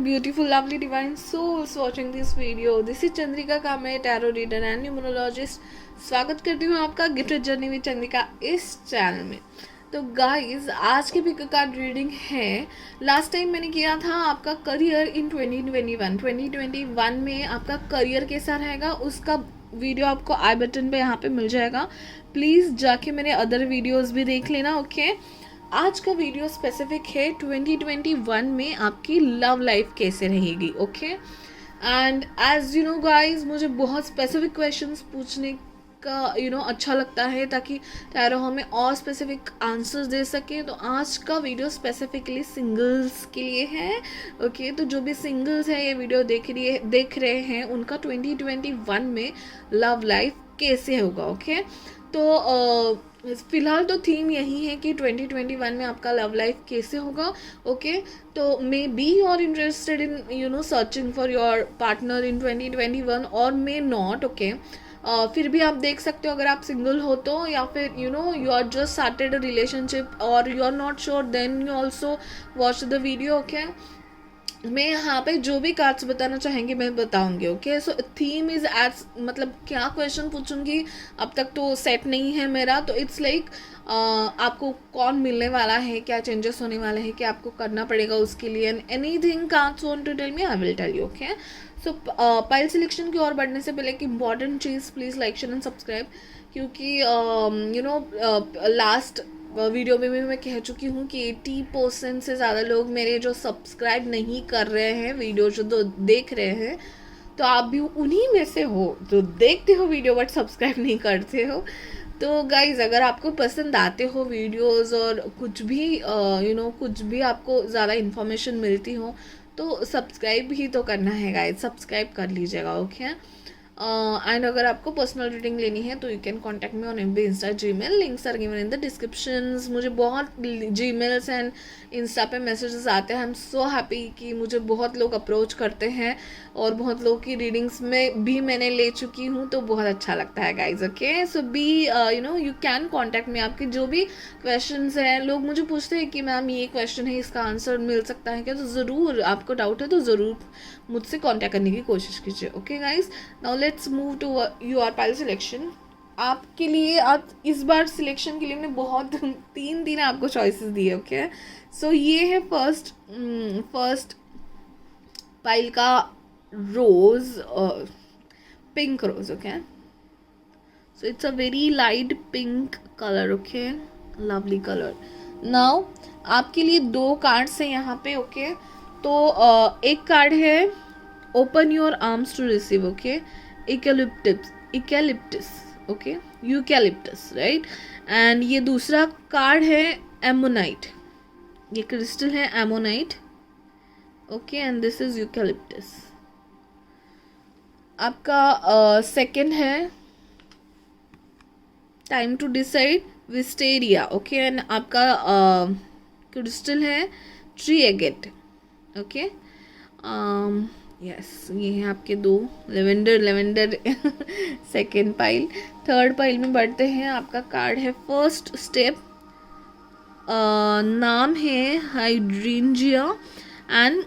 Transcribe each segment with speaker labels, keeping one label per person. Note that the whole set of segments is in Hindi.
Speaker 1: beautiful, lovely, divine souls watching this video. This is Chandrika कामे, टैरो रीडर एंड न्यूमरोलॉजिस्ट. स्वागत करती हूँ आपका गिफ्टेड जर्नी विद चंद्रिका इस चैनल में. तो गाइज, आज की पिक कार्ड रीडिंग है. लास्ट टाइम मैंने किया था आपका करियर इन 2021 में आपका करियर कैसा रहेगा, उसका वीडियो आपको आई बटन पे यहाँ पे मिल जाएगा. प्लीज़ जाके मेरे अदर वीडियोस भी देख लेना. ओके आज का वीडियो स्पेसिफिक है 2021 में आपकी लव लाइफ कैसे रहेगी. Okay and as you know guys, मुझे बहुत स्पेसिफिक क्वेश्चंस पूछने का अच्छा लगता है ताकि टैरो हमें और स्पेसिफिक आंसर्स दे सके. तो आज का वीडियो स्पेसिफिकली सिंगल्स के लिए है. ओके तो जो भी सिंगल्स है ये वीडियो देख रहे हैं उनका 2021 में लव लाइफ कैसे होगा. ओके तो फिलहाल तो थीम यही है कि 2021 में आपका लव लाइफ कैसे होगा. ओके तो maybe you are interested in searching for your partner in 2021 और मे नॉट. ओके फिर भी आप देख सकते हो अगर आप सिंगल हो तो, या फिर you are just started a relationship और you are not sure, then you also watch the video. Okay मैं यहाँ पे जो भी कार्ड्स बताना चाहेंगे मैं बताऊंगी. Okay so theme is as मतलब क्या क्वेश्चन पूछूंगी अब तक तो सेट नहीं है मेरा. तो इट्स लाइक आपको कौन मिलने वाला है, क्या चेंजेस होने वाले हैं, क्या आपको करना पड़ेगा उसके लिए, and anything cards want to tell me I will tell you. Okay so pile selection की ओर बढ़ने से पहले एक इम्पॉर्टेंट चीज़, please like share and subscribe. क्योंकि लास्ट वीडियो में भी मैं कह चुकी हूँ कि 80% से ज़्यादा लोग मेरे जो सब्सक्राइब नहीं कर रहे हैं वीडियो जो देख रहे हैं, तो आप भी उन्हीं में से हो जो देखते हो वीडियो बट सब्सक्राइब नहीं करते हो. तो गाइज अगर आपको पसंद आते हो वीडियोस और कुछ भी कुछ भी आपको ज़्यादा इन्फॉर्मेशन मिलती हो तो सब्सक्राइब भी तो करना है गाइज, सब्सक्राइब कर लीजिएगा. ओके एंड अगर आपको पर्सनल रीडिंग लेनी है तो you can contact me on FB, insta, Gmail. Links are given in the descriptions. मुझे बहुत जीमेल्स एंड इंस्टा पे मैसेजेस आते हैं. आई एम सो हैप्पी कि मुझे बहुत लोग अप्रोच करते हैं और बहुत लोग की रीडिंग्स में भी मैंने ले चुकी हूँ, तो बहुत अच्छा लगता है guys. Okay so be you can contact me. आपके जो भी क्वेश्चंस हैं, लोग मुझे पूछते हैं कि मैम ये क्वेश्चन है इसका आंसर मिल सकता है क्या, तो ज़रूर आपको डाउट है तो ज़रूर मुझसे कांटेक्ट करने की कोशिश कीजिए. Okay guys now let's move to your pile selection. आपके लिए आप इस बार सिलेक्शन के लिए मैंने बहुत तीन आपको चॉइसेस दिए. ओके सो ये है फर्स्ट पाइल का rose, pink rose. Okay so it's a very light pink colour. Okay lovely colour. Now आपके लिए 2 कार्ड्स हैं यहाँ पे. ओके तो एक कार्ड है open your arms to receive. Okay eucalyptus. Okay eucalyptus right. And ये दूसरा कार्ड है एमोनाइट. ये क्रिस्टल है ammonite. Okay and this is eucalyptus. आपका सेकंड है time to decide wisteria. Okay and आपका क्रिस्टल है ट्री एगेट. ओके यस ये हैं आपके 2 lavender second pile. Third pile में बढ़ते हैं. आपका कार्ड है फर्स्ट स्टेप. नाम है hydrangea and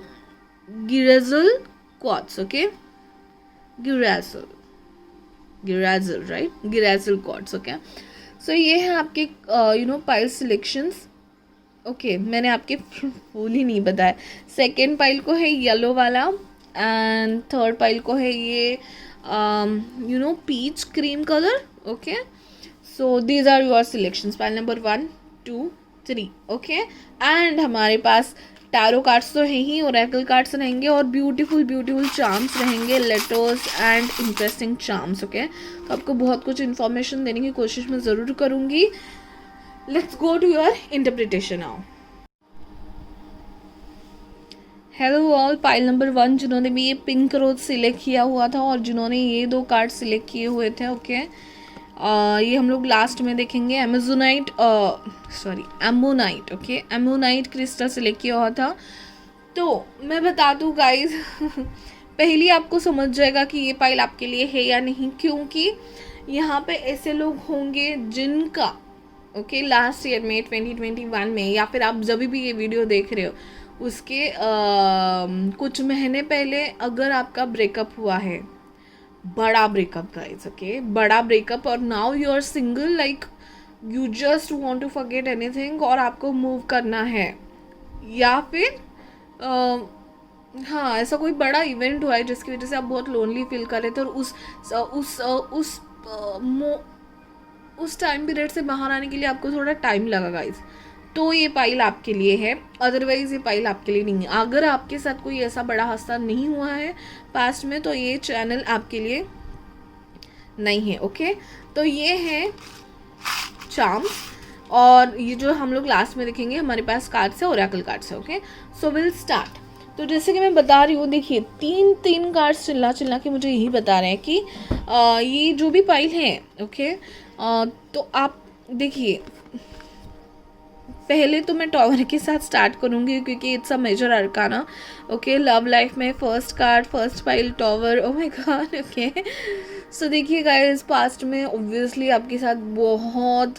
Speaker 1: girasol quartz. Okay girasol right, girasol quartz. Okay so ये हैं आपके पाइल सिलेक्शंस. ओके मैंने आपके फूल ही नहीं बताया. सेकेंड पाइल को है येलो वाला एंड थर्ड पाइल को है ये peach cream colour. Okay so these are your selections, pile number 1 2 3. Okay and हमारे पास टैरो कार्ड्स तो हैं ही, ओरेकल कार्ड्स रहेंगे और ब्यूटीफुल चार्म्स रहेंगे, letters and interesting charms. Okay तो आपको बहुत कुछ इन्फॉर्मेशन देने की कोशिश मैं ज़रूर करूँगी. Let's go to your interpretation now. Hello all, pile number 1 जिन्होंने भी ये पिंक रोज सिलेक्ट किया हुआ था और जिन्होंने ये 2 कार्ड सिलेक्ट किए हुए थे. ओके ये हम लोग लास्ट में देखेंगे. Ammonite. Okay ammonite crystal select किया हुआ था. तो मैं बता दूँ गाइज पहले आपको समझ जाएगा कि ये पाइल आपके लिए है या नहीं, क्योंकि यहाँ पे ऐसे लोग होंगे जिनका लास्ट ईयर में 2021 में, या फिर आप जब भी ये वीडियो देख रहे हो उसके कुछ महीने पहले अगर आपका ब्रेकअप हुआ है, बड़ा ब्रेकअप गाइस, ओके, बड़ा ब्रेकअप, और now you are single, like you just want to forget anything और आपको मूव करना है, या फिर हाँ ऐसा कोई बड़ा इवेंट हुआ है जिसकी वजह से आप बहुत लोनली फील कर रहे थे और उस टाइम पीरियड से बाहर आने के लिए आपको थोड़ा टाइम लगा गाइस, तो ये पाइल आपके लिए है। अदरवाइज ये पाइल आपके लिए नहीं है। अगर आपके साथ कोई ऐसा बड़ा हादसा नहीं हुआ है पास्ट में तो ये चैनल आपके लिए नहीं है, ओके। तो ये है चार्म्स, और ये जो हम लोग लास्ट में देखेंगे हमारे पास कार्ड्स है, ओरेकल कार्ड्स है, ओके। So will start. तो जैसे कि मैं बता रही हूँ, देखिए तीन कार्ड्स चिल्ला के मुझे यही बता रहे हैं कि ये जो भी पाइल है, ओके, तो आप देखिए, पहले तो मैं टॉवर के साथ स्टार्ट करूँगी क्योंकि it's a major arcana, okay. Love life में first card, first pile tower, oh my god, okay. So देखिए गाइस, पास्ट में ऑब्वियसली आपके साथ बहुत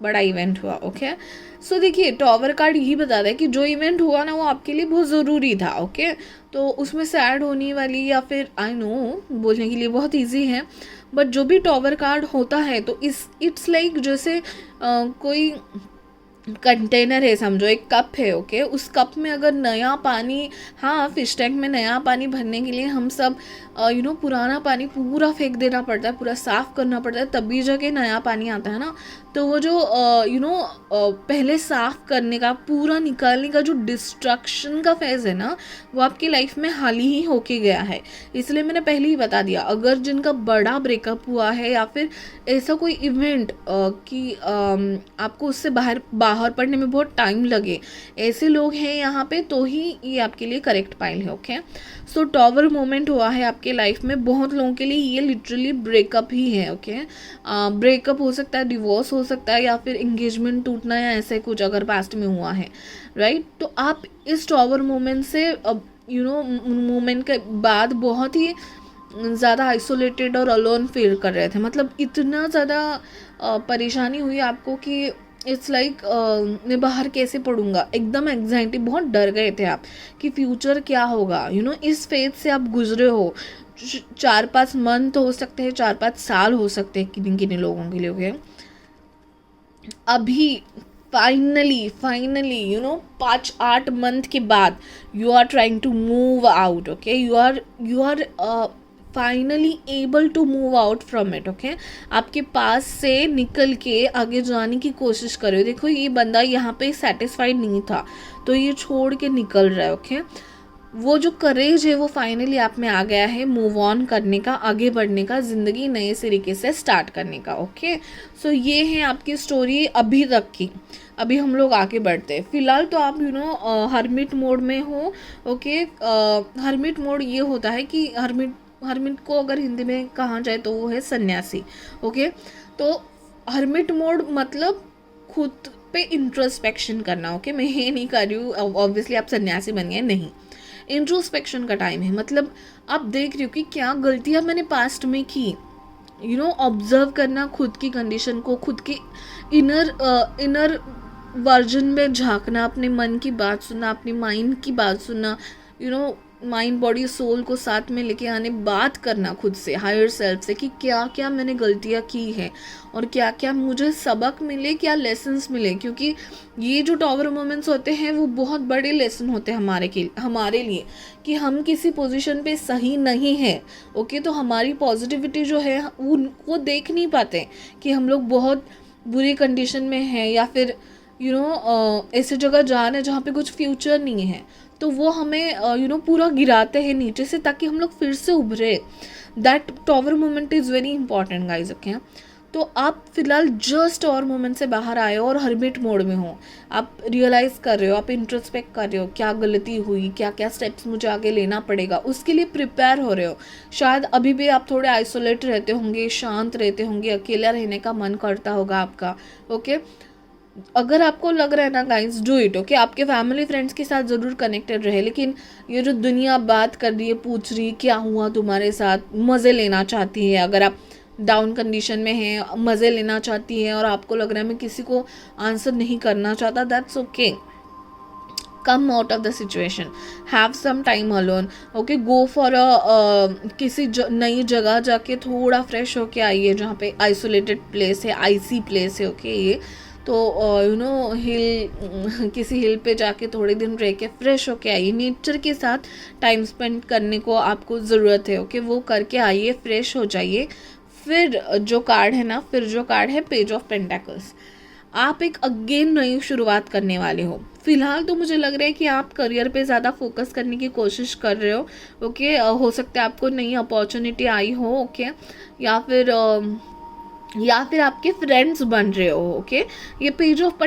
Speaker 1: बड़ा इवेंट हुआ, ओके। सो देखिए टॉवर कार्ड यही बताता है कि जो इवेंट हुआ ना वो आपके लिए बहुत ज़रूरी था, ओके। तो उसमें सैड होने वाली, या फिर आई नो बोलने के लिए बहुत इजी है, बट जो भी टॉवर कार्ड होता है तो इट्स लाइक जैसे कोई कंटेनर है, समझो एक कप है, ओके। उस कप में अगर नया पानी, हाँ फिश टैंक में नया पानी भरने के लिए हम सब पुराना पानी पूरा फेंक देना पड़ता है, पूरा साफ़ करना पड़ता है, तभी जाके नया पानी आता है ना। तो वो जो पहले साफ़ करने का, पूरा निकालने का जो डिस्ट्रक्शन का फेज़ है ना, वो आपकी लाइफ में हाल ही होके गया है। इसलिए मैंने पहले ही बता दिया, अगर जिनका बड़ा ब्रेकअप हुआ है या फिर ऐसा कोई इवेंट कि आपको उससे बाहर पड़ने में बहुत टाइम लगे, ऐसे लोग हैं यहाँ पे, तो ही ये आपके लिए करेक्ट पाइल है, ओके। सो टॉवर मोमेंट हुआ है आपके लाइफ में, बहुत लोगों के लिए ये लिटरली ब्रेकअप ही है, ओके। ब्रेकअप हो सकता है, डिवोर्स हो सकता है, या फिर एंगेजमेंट टूटना, या ऐसे कुछ अगर पास्ट में हुआ है, राइट। तो आप इस टॉवर मोमेंट से मोमेंट के बाद बहुत ही ज़्यादा आइसोलेटेड और अलोन फील कर रहे थे, मतलब इतना ज़्यादा परेशानी हुई आपको कि इट्स लाइक मैं बाहर कैसे पढ़ूंगा, एकदम एग्जाइटी, बहुत डर गए थे आप कि फ्यूचर क्या होगा, इस फेज से आप गुजरे हो। 4-5 मंथ हो सकते हैं, 4-5 साल हो सकते हैं किन किन लोगों के लिए, ओके। अभी फाइनली 5-8 मंथ के बाद you are trying to move out, okay. You are finally able to move out from it, okay. आपके पास से निकल के आगे जाने की कोशिश करो। देखो ये बंदा यहाँ पे सेटिस्फाइड नहीं था तो ये छोड़ के निकल रहा है, ओके। वो जो करेज है वो फाइनली आप में आ गया है, मूव ऑन करने का, आगे बढ़ने का, ज़िंदगी नए तरीके से स्टार्ट करने का, ओके। सो ये है आपकी स्टोरी अभी तक की। अभी हम लोग आगे बढ़ते हैं। फिलहाल तो आप हर्मिट मोड में हो, ओके। हर्मिट मोड ये होता है कि हर्मिट को अगर हिंदी में कहा जाए तो वो है सन्यासी, ओके। तो हर्मिट मोड मतलब खुद पे इंट्रोस्पेक्शन करना, ओके। मैं ये नहीं कर रही हूँ ऑब्वियसली आप सन्यासी बन गए, नहीं, इंट्रोस्पेक्शन का टाइम है। मतलब आप देख रहे हो कि क्या गलतियाँ मैंने पास्ट में की, ऑब्जर्व करना खुद की कंडीशन को, खुद की इनर वर्जन में झांकना, अपने मन की बात सुनना, अपनी माइंड की बात सुनना, माइंड बॉडी सोल को साथ में लेके आने, बात करना खुद से, हायर सेल्फ से, कि क्या क्या मैंने गलतियाँ की हैं और क्या क्या मुझे सबक मिले, क्या लेसन्स मिले। क्योंकि ये जो टॉवर मोमेंट्स होते हैं वो बहुत बड़े लेसन होते हैं हमारे लिए कि हम किसी पोजीशन पे सही नहीं है, ओके। तो हमारी पॉजिटिविटी जो है वो देख नहीं पाते कि हम लोग बहुत बुरी कंडीशन में हैं, या फिर ऐसे जगह जा रहे हैं जहाँ पे कुछ फ्यूचर नहीं है। तो वो हमें पूरा गिराते हैं नीचे से ताकि हम लोग फिर से उभरे। That tower moment is very important guys, okay. तो आप फिलहाल जस्ट टॉवर मोमेंट से बाहर आए हो और हर्मिट मोड में हो, आप रियलाइज़ कर रहे हो, आप इंट्रोस्पेक्ट कर रहे हो, क्या गलती हुई, क्या क्या स्टेप्स मुझे आगे लेना पड़ेगा, उसके लिए प्रिपेयर हो रहे हो। शायद अभी भी आप थोड़े आइसोलेट रहते होंगे, शांत रहते होंगे, अकेला रहने का मन करता होगा आपका, ओके। अगर आपको लग रहा है ना गाइस, डू इट, ओके। आपके फैमिली फ्रेंड्स के साथ ज़रूर कनेक्टेड रहे, लेकिन ये जो दुनिया बात कर रही है, पूछ रही क्या हुआ तुम्हारे साथ, मज़े लेना चाहती है, अगर आप डाउन कंडीशन में हैं, मज़े लेना चाहती है और आपको लग रहा है मैं किसी को आंसर नहीं करना चाहता, that's okay. come out of the situation, have some time alone, okay, go for a किसी नई जगह जाके थोड़ा फ्रेश होके आइए, जहाँ पे आइसोलेटेड प्लेस है, आईसी प्लेस है, ओके, ये तो यू नो हिल किसी हिल पे जाके थोड़े दिन रह के फ्रेश होके आइए, नेचर के साथ टाइम स्पेंड करने को आपको ज़रूरत है, ओके, वो करके आइए, फ्रेश हो जाइए। फिर जो कार्ड है ना, फिर जो कार्ड है पेज ऑफ पेंटाकल्स, आप एक अगेन नई शुरुआत करने वाले हो। फिलहाल तो मुझे लग रहा है कि आप करियर पे ज़्यादा फोकस करने की कोशिश कर रहे हो, ओके, हो सकता है आपको नई अपॉर्चुनिटी आई हो, ओके, या फिर आपके फ्रेंड्स बन रहे हो, ओके। ये पेज ऑफ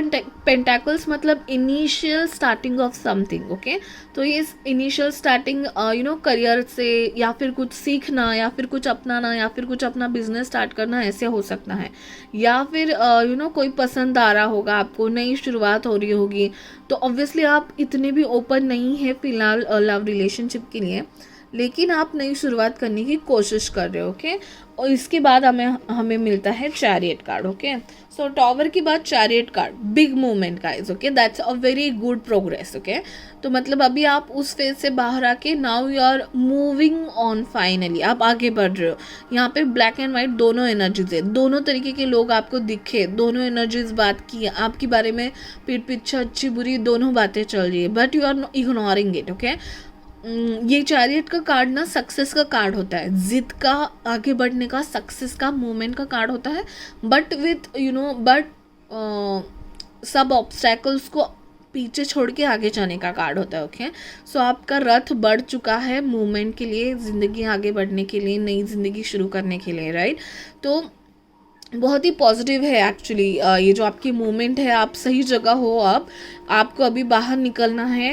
Speaker 1: पेंटाकल्स मतलब initial starting of something, okay. तो ये इनिशियल स्टार्टिंग करियर से, या फिर कुछ सीखना, या फिर कुछ अपनाना, या फिर कुछ अपना बिजनेस स्टार्ट करना, ऐसे हो सकता है। या फिर कोई पसंद आ रहा होगा आपको, नई शुरुआत हो रही होगी, तो ऑब्वियसली आप इतने भी ओपन नहीं है फिलहाल लव रिलेशनशिप के लिए, लेकिन आप नई शुरुआत करने की कोशिश कर रहे हो, ओके। और इसके बाद हमें मिलता है chariot card, okay. So tower के बाद chariot card, big movement guys, okay, that's a very good progress, okay. तो मतलब अभी आप उस फेज से बाहर आके now you are moving on, finally आप आगे बढ़ रहे हो। यहाँ पे ब्लैक एंड वाइट दोनों एनर्जीज है, दोनों तरीके के लोग आपको दिखे, दोनों एनर्जीज बात की आपके बारे में, पीठ पीछे अच्छी बुरी दोनों बातें चल रही है, but you are ignoring it, okay. ये चैरियट का कार्ड ना सक्सेस का कार्ड होता है, जिद का, आगे बढ़ने का, सक्सेस का, मूवमेंट का कार्ड होता है, बट विथ सब ऑब्स्टैकल्स को पीछे छोड़ के आगे जाने का कार्ड होता है, ओके। सो आपका रथ बढ़ चुका है मूवमेंट के लिए, ज़िंदगी आगे बढ़ने के लिए, नई ज़िंदगी शुरू करने के लिए, राइट। तो बहुत ही पॉजिटिव है एक्चुअली ये जो आपकी मूवमेंट है, आप सही जगह हो। आपको अभी बाहर निकलना है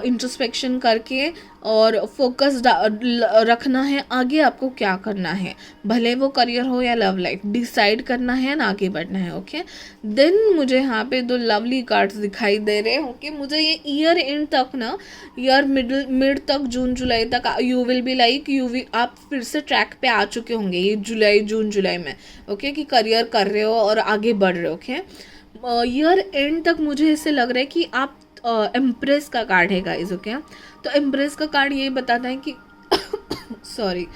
Speaker 1: इंट्रोस्पेक्शन करके, और फोकस रखना है आगे आपको क्या करना है, भले वो करियर हो या लव लाइफ, डिसाइड करना है ना, आगे बढ़ना है, ओके। देन मुझे यहाँ पे दो लवली कार्ड्स दिखाई दे रहे हैं, ओके। मुझे ये ईयर एंड तक ना, ईयर मिड तक, जून जुलाई तक यू विल बी लाइक आप फिर से ट्रैक पे आ चुके होंगे ये जून जुलाई में, ओके, कि करियर कर रहे हो और आगे बढ़ रहे हो, ओके। ईयर एंड तक मुझे ऐसे लग रहा है कि आप एम्प्रेस का कार्ड है गाइस, ओके। तो एम्प्रेस का कार्ड ये बताता है कि सॉरी,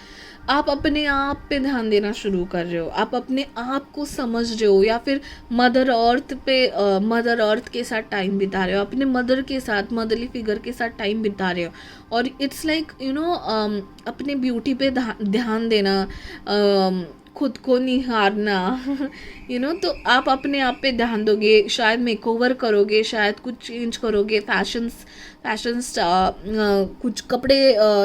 Speaker 1: आप अपने आप पे ध्यान देना शुरू कर रहे हो, आप अपने आप को समझ रहे हो, या फिर मदर अर्थ के साथ टाइम बिता रहे हो, अपने मदर के साथ, मदरली फिगर के साथ टाइम बिता रहे हो, और इट्स लाइक अपने ब्यूटी पे ध्यान देना, खुद को निहारना तो आप अपने आप पे ध्यान दोगे, शायद मेकओवर करोगे, शायद कुछ चेंज करोगे, फैशन कुछ कपड़े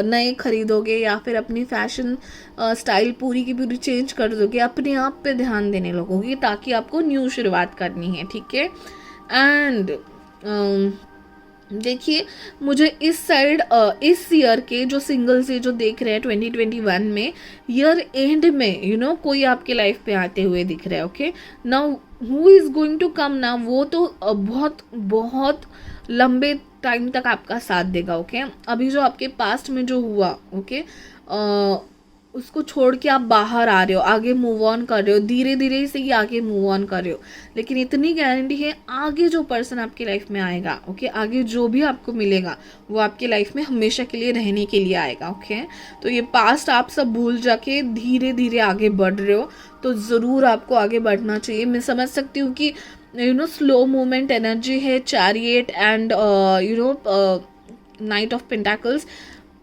Speaker 1: नए खरीदोगे, या फिर अपनी फैशन स्टाइल पूरी की पूरी चेंज कर दोगे, अपने आप पे ध्यान देने लगोगे, ताकि आपको न्यू शुरुआत करनी है, ठीक है। एंड देखिए, मुझे इस साइड इस ईयर के जो सिंगल्स ये जो देख रहे हैं 2021 में, ईयर एंड में कोई आपके लाइफ पे आते हुए दिख रहा है, okay. Now who is going to come ना, वो तो बहुत बहुत लंबे टाइम तक आपका साथ देगा, ओके। अभी जो आपके पास्ट में जो हुआ, ओके, उसको छोड़ के आप बाहर आ रहे हो, आगे मूव ऑन कर रहे हो, धीरे धीरे से ही आगे मूव ऑन कर रहे हो, लेकिन इतनी गारंटी है, आगे जो पर्सन आपकी लाइफ में आएगा, ओके, आगे जो भी आपको मिलेगा वो आपकी लाइफ में हमेशा के लिए रहने के लिए आएगा, ओके। तो ये पास्ट आप सब भूल जाके धीरे धीरे आगे बढ़ रहे हो, तो ज़रूर आपको आगे बढ़ना चाहिए। मैं समझ सकती हूँ कि स्लो मूवमेंट एनर्जी है, chariot and knight of pentacles,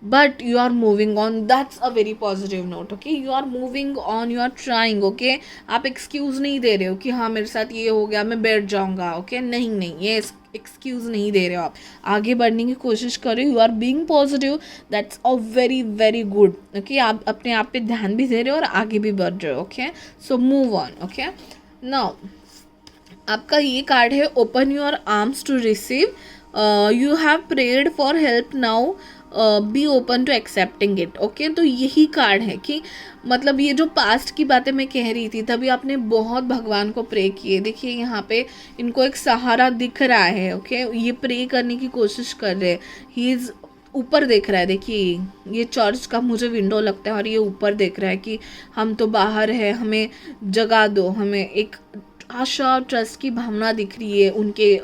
Speaker 1: but you are moving on, that's a very positive note, okay। you are moving on, you are trying, okay। आप एक्सक्यूज़ नहीं दे रहे हो कि हाँ मेरे साथ ये हो गया मैं बैठ जाऊँगा, ओके, नहीं, ये एक्सक्यूज़ नहीं दे रहे हो, आप आगे बढ़ने की कोशिश कर रहे हो, you are being positive, that's a very very good, okay. आप अपने आप पे ध्यान भी दे रहे हो और आगे भी बढ़ रहे हो, okay. So move on, okay. Now आपका ये कार्ड है, open your arms to receive, you have prayed for help, now be open to accepting it, okay. तो यही कार्ड है कि मतलब ये जो पास्ट की बातें मैं कह रही थी, तभी आपने बहुत भगवान को प्रे किए, देखिए यहाँ पे इनको एक सहारा दिख रहा है, ओके। ये प्रे करने की कोशिश कर रहे हैं, ही इज़ ऊपर देख रहा है, देखिए ये चर्च का मुझे विंडो लगता है, और ये ऊपर देख रहा है कि हम तो बाहर है, हमें जगा दो, हमें एक आशा ट्रस्ट की भावना दिख रही है उनके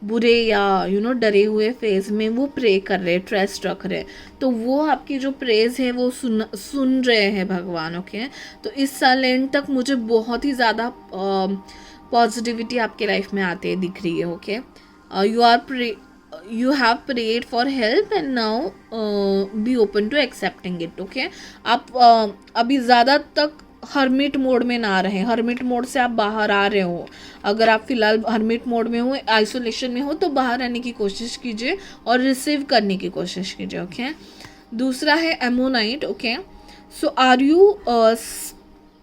Speaker 1: बुरे या डरे हुए फेज में। वो प्रे कर रहे हैं, ट्रस्ट रख रहे हैं, तो वो आपकी जो प्रेज है वो सुन रहे हैं भगवान। ओके, तो इस साल एंड तक मुझे बहुत ही ज़्यादा पॉजिटिविटी आपके लाइफ में आते हैं दिख रही है। Okay, you have prayed for help and now be open to accepting it. Okay, आप अभी ज़्यादा तक हर्मिट मोड में ना रहें। हर्मिट मोड से आप बाहर आ रहे हो, अगर आप फिलहाल हर्मिट मोड में हो, आइसोलेशन में हो, तो बाहर आने की कोशिश कीजिए और रिसीव करने की कोशिश कीजिए। ओके, दूसरा है ammonite. Okay, so are you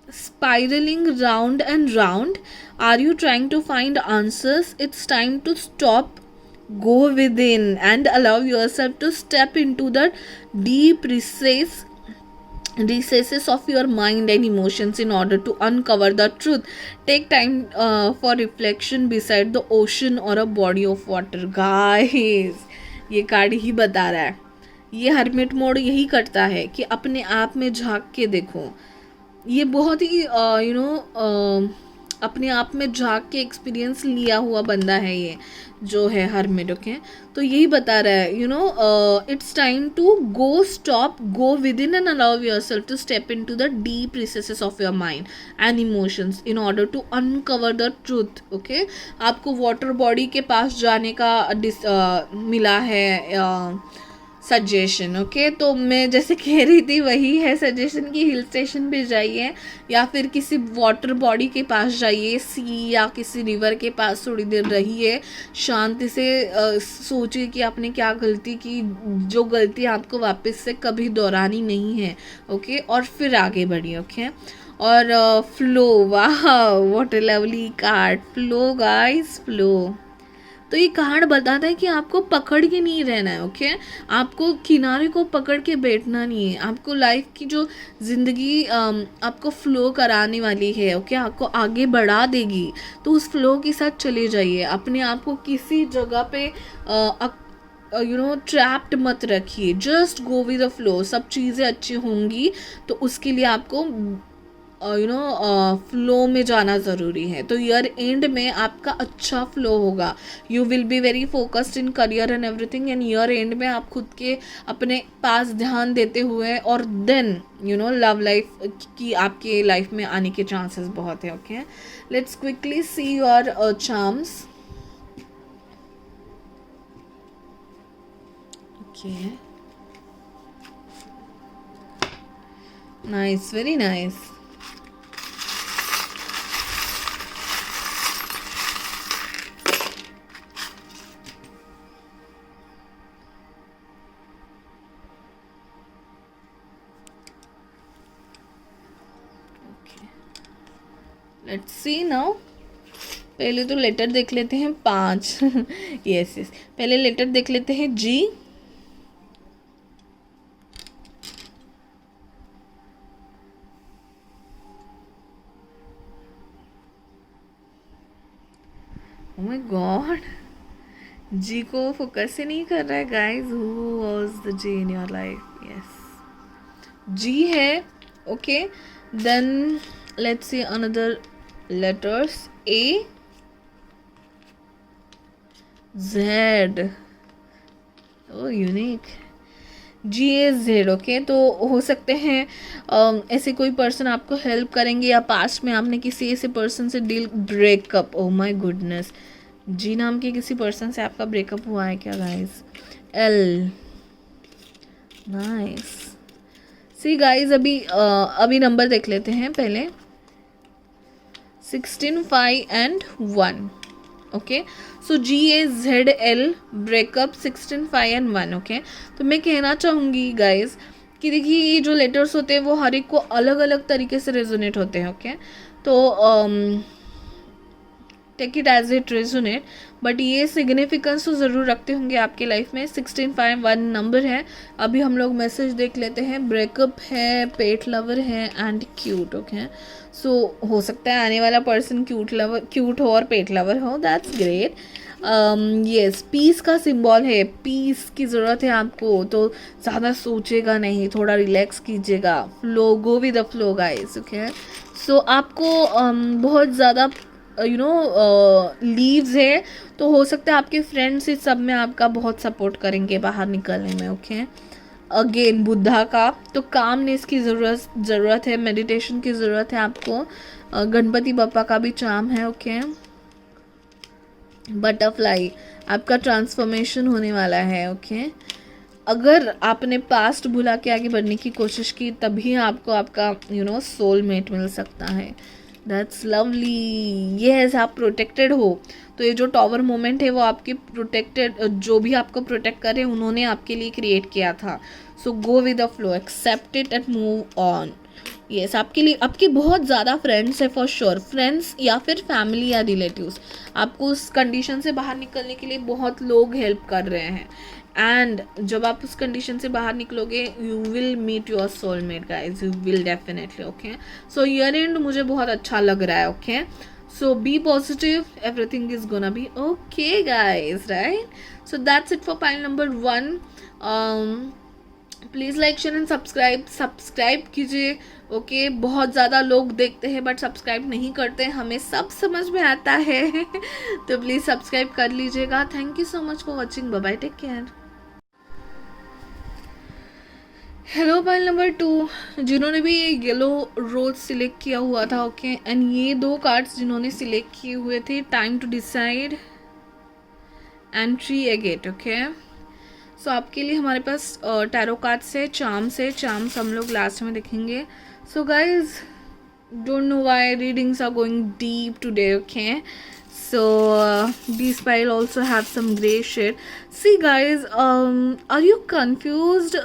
Speaker 1: spiraling round and round? Are you trying to find answers? It's time to stop, go within, and allow yourself to step into the deep recesses of your mind and emotions in order to uncover the truth. Take time for reflection beside the ocean or a body of water. Guys, ये कार्ड ही बता रहा है, ये हर्मिट मोड यही करता है कि अपने आप में झांक के देखो। ये बहुत ही अपने आप में झांक के एक्सपीरियंस लिया हुआ बंदा है ये जो है हर्मिट। ओके, तो यही बता रहा है it's time to go, stop, go within and allow yourself to step into the deep recesses of your mind and emotions in order to uncover the truth. Okay, आपको वाटर बॉडी के पास जाने का मिला है सजेशन। ओके, तो मैं जैसे कह रही थी वही है सजेशन कि हिल स्टेशन पे जाइए या फिर किसी वाटर बॉडी के पास जाइए, सी या किसी रिवर के पास थोड़ी देर रहिए, शांति से सोचिए कि आपने क्या गलती की, जो गलती आपको वापस से कभी दोहरानी नहीं है। ओके, और फिर आगे बढ़िए। ओके, और फ्लो, वाह what a lovely card, flow guys, flow. तो ये कार्ड बताता है कि आपको पकड़ के नहीं रहना है। ओके, आपको किनारे को पकड़ के बैठना नहीं है। आपको लाइफ की जो ज़िंदगी आपको फ्लो कराने वाली है, ओके, आपको आगे बढ़ा देगी, तो उस फ्लो के साथ चले जाइए। अपने आप को किसी जगह पे ट्रैप्ड मत रखिए, just go with the flow. सब चीज़ें अच्छी होंगी, तो उसके लिए आपको फ्लो में जाना ज़रूरी है। तो ईयर एंड में आपका अच्छा फ्लो होगा, you will be very focused in career and everything, and year and में आप खुद के अपने पास ध्यान देते हुए और देन लव लाइफ की आपके लाइफ में आने के चांसेस बहुत है। Okay, let's quickly see your charms. Okay, nice, very nice. Let's see now. पहले तो लेटर देख लेते हैं 5 यस यस, पहले लेटर देख लेते हैं जी। ओह माय गॉड, जी को फोकस ही नहीं कर रहा है guys. Who was the G in your life? Yes, G है। Okay, then let's see another letters A, Z, oh unique, GAZ। Okay, तो हो सकते हैं ऐसे कोई पर्सन आपको हेल्प करेंगे या पास्ट में आपने किसी ऐसे पर्सन से deal, breakup, oh my goodness, G नाम के किसी पर्सन से आपका ब्रेकअप हुआ है क्या guys? L, nice. See guys, अभी नंबर देख लेते हैं पहले, 16, 5 and 1। Okay, so GAZL breakup 16, 5 and 1। Okay, तो मैं कहना चाहूँगी गाइज कि देखिए ये जो लेटर्स होते हैं वो हर एक को अलग अलग तरीके से रेजोनेट होते हैं। ओके, तो take it as it resonate, but ये सिग्निफिकेंस तो ज़रूर रखते होंगे आपके लाइफ में। 16, 5, 1 नंबर है। अभी हम लोग मैसेज देख लेते हैं। ब्रेकअप है, पेट लवर है एंड क्यूट। ओके, सो हो सकता है आने वाला पर्सन क्यूट हो और पेट लवर हो, दैट्स ग्रेट। यस, पीस का सिंबल है, पीस की ज़रूरत है आपको, तो ज़्यादा सोचेगा नहीं, थोड़ा रिलैक्स कीजिएगा, flow, go with the flow guys. Okay, so आपको बहुत ज़्यादा लीव्स है, तो हो सकता है आपके फ्रेंड्स इस सब में आपका बहुत सपोर्ट करेंगे बाहर निकलने में। ओके, अगेन बुद्धा का, तो कामनेस की ज़रूरत है, मेडिटेशन की ज़रूरत है आपको। गणपति बप्पा का भी चार्म है। ओके, बटरफ्लाई, आपका ट्रांसफॉर्मेशन होने वाला है। ओके, अगर आपने पास्ट भुला के आगे बढ़ने की कोशिश की तभी आपको आपका सोलमेट मिल सकता है। That's lovely. यस, आप प्रोटेक्टेड हो। तो ये जो टॉवर मोमेंट है वो आपके प्रोटेक्टेड, जो भी आपको प्रोटेक्ट करे उन्होंने आपके लिए क्रिएट किया था। So go with the flow, accept it and move on. Yes, आपके लिए आपके बहुत ज़्यादा फ्रेंड्स है फॉर श्योर, फ्रेंड्स या फिर फैमिली या रिलेटिव्स, आपको उस कंडीशन से बाहर निकलने के लिए बहुत लोग हेल्प कर रहे हैं। एंड जब आप उस कंडीशन से बाहर निकलोगे you will meet your soulmate guys, you will definitely. Okay, so year end मुझे बहुत अच्छा लग रहा है। Okay, so be positive, everything is gonna be okay guys, right. So that's it for pile number 1। Please like share and subscribe कीजिए। ओके, बहुत ज़्यादा लोग देखते हैं बट सब्सक्राइब नहीं करते, हमें सब समझ में आता है तो प्लीज़ सब्सक्राइब कर लीजिएगा। Thank you so much for watching, bye bye, take care. Hello pile number 2, जिन्होंने भी ये येलो रोज सिलेक्ट किया हुआ था। ओके, एंड ये 2 कार्ड्स जिन्होंने सिलेक्ट किए हुए थे, time to decide and tree agate. Okay, so आपके लिए हमारे पास टैरो कार्ड्स है, चार्म्स हम लोग लास्ट में देखेंगे। So guys, don't know why readings are going deep today. Okay, so these pile also have some gray shade. See guys, are you confused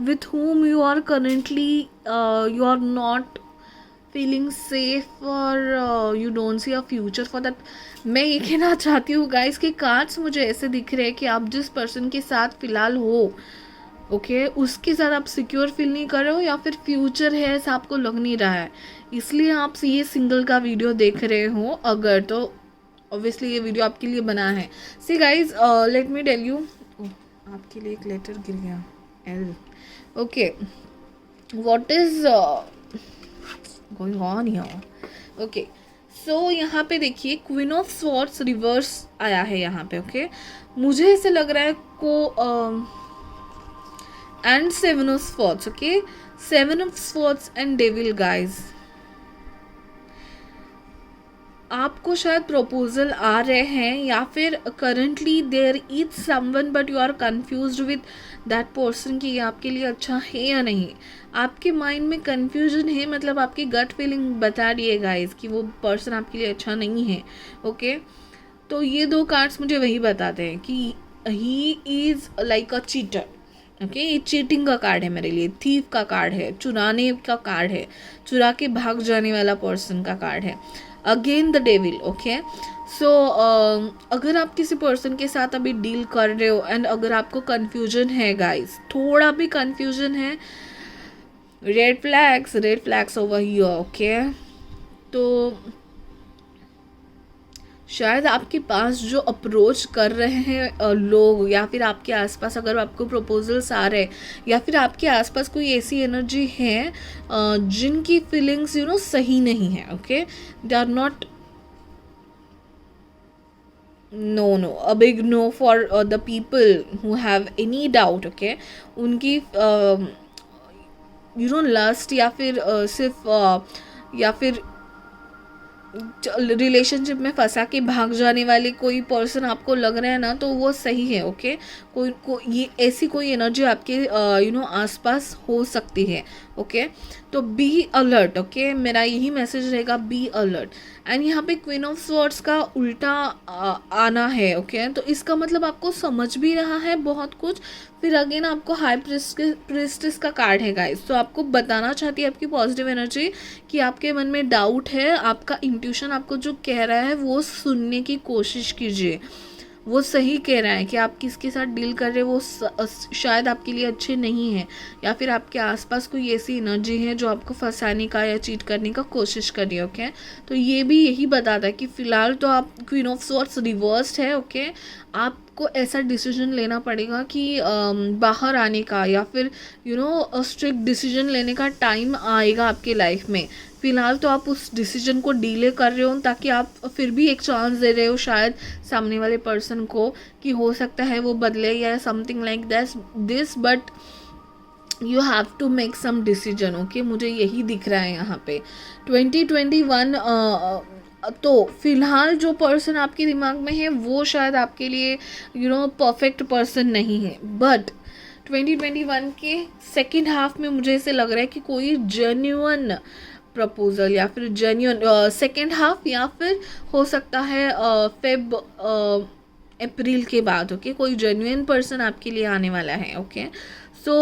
Speaker 1: with whom you are currently you are not feeling safe, or you don't see a future for that? मैं ये कहना चाहती हूँ गाइस कि कार्ड्स मुझे ऐसे दिख रहे हैं कि आप जिस पर्सन के साथ फिलहाल हो, ओके, उसके साथ आप सिक्योर फील नहीं कर रहे हो या फिर फ्यूचर है ऐसा आपको लग नहीं रहा है, इसलिए आप ये सिंगल का वीडियो देख रहे हो। अगर तो ऑब्वियसली ये वीडियो आपके लिए बना है। See guys, let me tell you, आपके लिए एक लेटर गिर गया, L. Okay, what is going on here? Okay, so यहाँ पे देखिए क्वीन ऑफ स्वॉर्ड्स रिवर्स आया है यहाँ पे। ओके, मुझे ऐसे लग रहा है को and 7 of Swords. Okay, 7 of Swords and Devil guys, आपको शायद प्रपोजल आ रहे हैं या फिर currently there is someone but you are confused with that person कि ये आपके लिए अच्छा है या नहीं। आपके माइंड में कंफ्यूजन है, मतलब आपकी गट फीलिंग बता रही है गाइस कि वो पर्सन आपके लिए अच्छा नहीं है। ओके, तो ये 2 कार्ड्स मुझे वही बताते हैं कि he is like a cheater. Okay, ये चीटिंग का कार्ड है मेरे लिए, थीफ का कार्ड है, चुराने का कार्ड है, चुरा के भाग जाने वाला पर्सन का कार्ड है। Again the devil. ओके, सो अगर आप किसी पर्सन के साथ अभी डील कर रहे हो एंड अगर आपको कन्फ्यूजन है गाइस, थोड़ा भी कन्फ्यूजन है, red flags over here. Okay, तो शायद आपके पास जो अप्रोच कर रहे हैं लोग या फिर आपके आसपास अगर आपको प्रपोजल्स आ रहे हैं या फिर आपके आसपास कोई ऐसी एनर्जी है जिनकी फीलिंग्स सही नहीं है। Okay, they are not, no a big no for the people who have any doubt. Okay, उनकी लस्ट या फिर सिर्फ या फिर रिलेशनशिप में फंसा के भाग जाने वाले कोई पर्सन आपको लग रहा है ना, तो वो सही है। ओके, ये ऐसी कोई एनर्जी आपके आसपास हो सकती है। ओके, तो बी अलर्ट। ओके, मेरा यही मैसेज रहेगा, बी अलर्ट। एंड यहाँ पे क्वीन ऑफ स्वॉर्ड्स का उल्टा आना है। ओके, तो इसका मतलब आपको समझ भी रहा है बहुत कुछ। फिर अगेन आपको हाई प्रिस्टेस का कार्ड है गाइस, तो आपको बताना चाहती है आपकी पॉजिटिव एनर्जी कि आपके मन में डाउट है, आपका इंट्यूशन आपको जो कह रहा है वो सुनने की कोशिश कीजिए। वो सही कह रहा है कि आप किसके साथ डील कर रहे हैं वो शायद आपके लिए अच्छे नहीं है, या फिर आपके आसपास कोई ऐसी एनर्जी है जो आपको फंसाने का या चीट करने का कोशिश कर रही है। ओके, तो ये भी यही बताता है कि फ़िलहाल तो आप क्वीन ऑफ स्वॉर्ड्स रिवर्स्ड है। ओके, आप आपको ऐसा डिसीजन लेना पड़ेगा कि बाहर आने का, या फिर स्ट्रिक्ट डिसीजन लेने का टाइम आएगा आपके लाइफ में। फ़िलहाल तो आप उस डिसीजन को डीले कर रहे हो, ताकि आप फिर भी एक चांस दे रहे हो शायद सामने वाले पर्सन को कि हो सकता है वो बदले या something like this, but you have to make some decision. Okay, मुझे यही दिख रहा है यहाँ पे 2021। तो फिलहाल जो पर्सन आपके दिमाग में है वो शायद आपके लिए परफेक्ट पर्सन नहीं है, बट 2021 के सेकेंड हाफ में मुझे ऐसे लग रहा है कि कोई जेन्युइन प्रपोजल, या फिर जेन्युइन सेकेंड हाफ, या फिर हो सकता है फेब अप्रैल के बाद। ओके, कोई जेन्युइन पर्सन आपके लिए आने वाला है। ओके, सो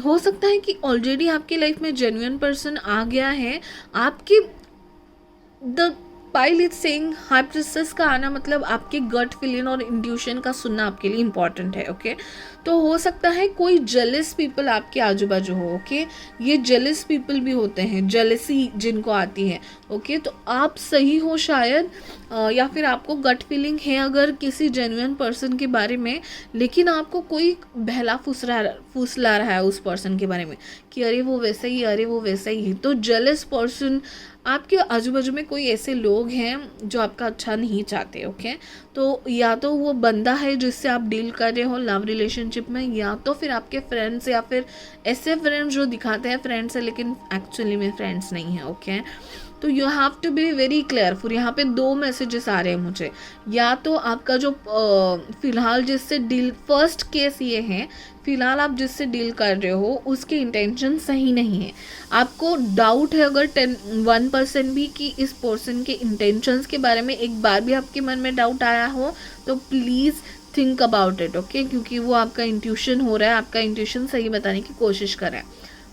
Speaker 1: हो सकता है कि ऑलरेडी आपके लाइफ में जेन्युइन पर्सन आ गया है। आपकी द पाइल इज सेइंग हाइप्सिस का आना मतलब आपके गट फीलिंग और इंट्यूशन का सुनना आपके लिए इंपॉर्टेंट है। ओके, तो हो सकता है कोई जेलस पीपल आपके आजू बाजू हो। ओके, ये जेलस पीपल भी होते हैं, जेलसी जिनको आती है। ओके, तो आप सही हो शायद, या फिर आपको गट फीलिंग है अगर किसी जेन्युइन पर्सन के बारे में, लेकिन आपको कोई बहला फुसला रहा है उस पर्सन के बारे में कि अरे वो वैसा ही, अरे वो वैसा ही। तो जेलस पर्सन, आपके आजू बाजू में कोई ऐसे लोग हैं जो आपका अच्छा नहीं चाहते। ओके, तो या तो वो बंदा है जिससे आप डील कर रहे हो लव रिलेशनशिप में, या तो फिर आपके फ्रेंड्स, या फिर ऐसे फ्रेंड्स जो दिखाते हैं फ्रेंड्स है लेकिन एक्चुअली में फ्रेंड्स नहीं है। ओके, तो you have to be very careful. यहाँ पे 2 मैसेजेस आ रहे हैं मुझे। या तो आपका जो फ़िलहाल जिससे डील, फर्स्ट केस ये है, फ़िलहाल आप जिससे डील कर रहे हो उसके इंटेंशन सही नहीं है। आपको डाउट है अगर 1% भी कि इस पर्सन के इंटेंशंस के बारे में एक बार भी आपके मन में डाउट आया हो, तो please think about it. Okay, क्योंकि वो आपका इंट्यूशन हो रहा है, आपका इंट्यूशन सही बताने की कोशिश कर रहा है।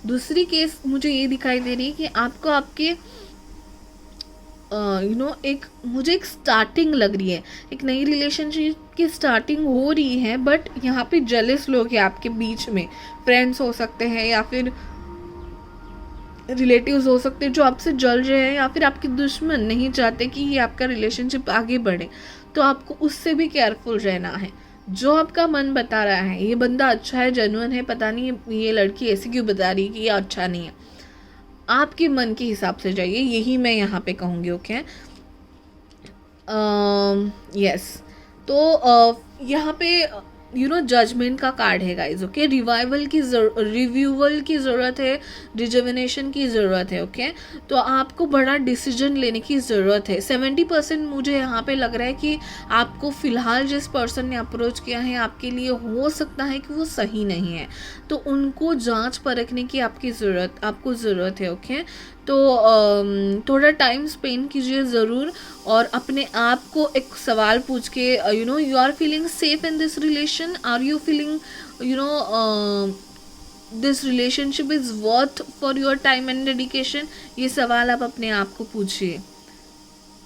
Speaker 1: दूसरी केस मुझे ये दिखाई दे रही है कि आपको आपके मुझे एक स्टार्टिंग लग रही है, एक नई रिलेशनशिप की स्टार्टिंग हो रही है, बट यहाँ पे जेलस लोग हैं आपके बीच में। फ्रेंड्स हो सकते हैं, या फिर रिलेटिव्स हो सकते हैं जो आपसे जल रहे हैं, या फिर आपके दुश्मन नहीं चाहते कि ये आपका रिलेशनशिप आगे बढ़े। तो आपको उससे भी केयरफुल रहना है। जो आपका मन बता रहा है ये बंदा अच्छा है, जेन्युइन है, पता नहीं ये लड़की ऐसी क्यों बता रही है कि ये अच्छा नहीं है, आपके मन के हिसाब से जाइए, यही मैं यहाँ पे कहूँगी। ओके, यस, तो यहाँ पे जजमेंट का कार्ड है गाइज। ओके, रिवाइवल की रिव्यूअल की ज़रूरत है, रिजुविनेशन की ज़रूरत है। ओके, तो आपको बड़ा डिसीजन लेने की ज़रूरत है। 70% मुझे यहाँ पे लग रहा है कि आपको फ़िलहाल जिस पर्सन ने अप्रोच किया है आपके लिए हो सकता है कि वो सही नहीं है, तो उनको जांच परखने की आपको ज़रूरत है। ओके, तो थोड़ा टाइम स्पेंड कीजिए ज़रूर, और अपने आप को एक सवाल पूछ के you are feeling safe in this relation, are you feeling this relationship is worth for your time and dedication. ये सवाल आप अपने आप को पूछिए।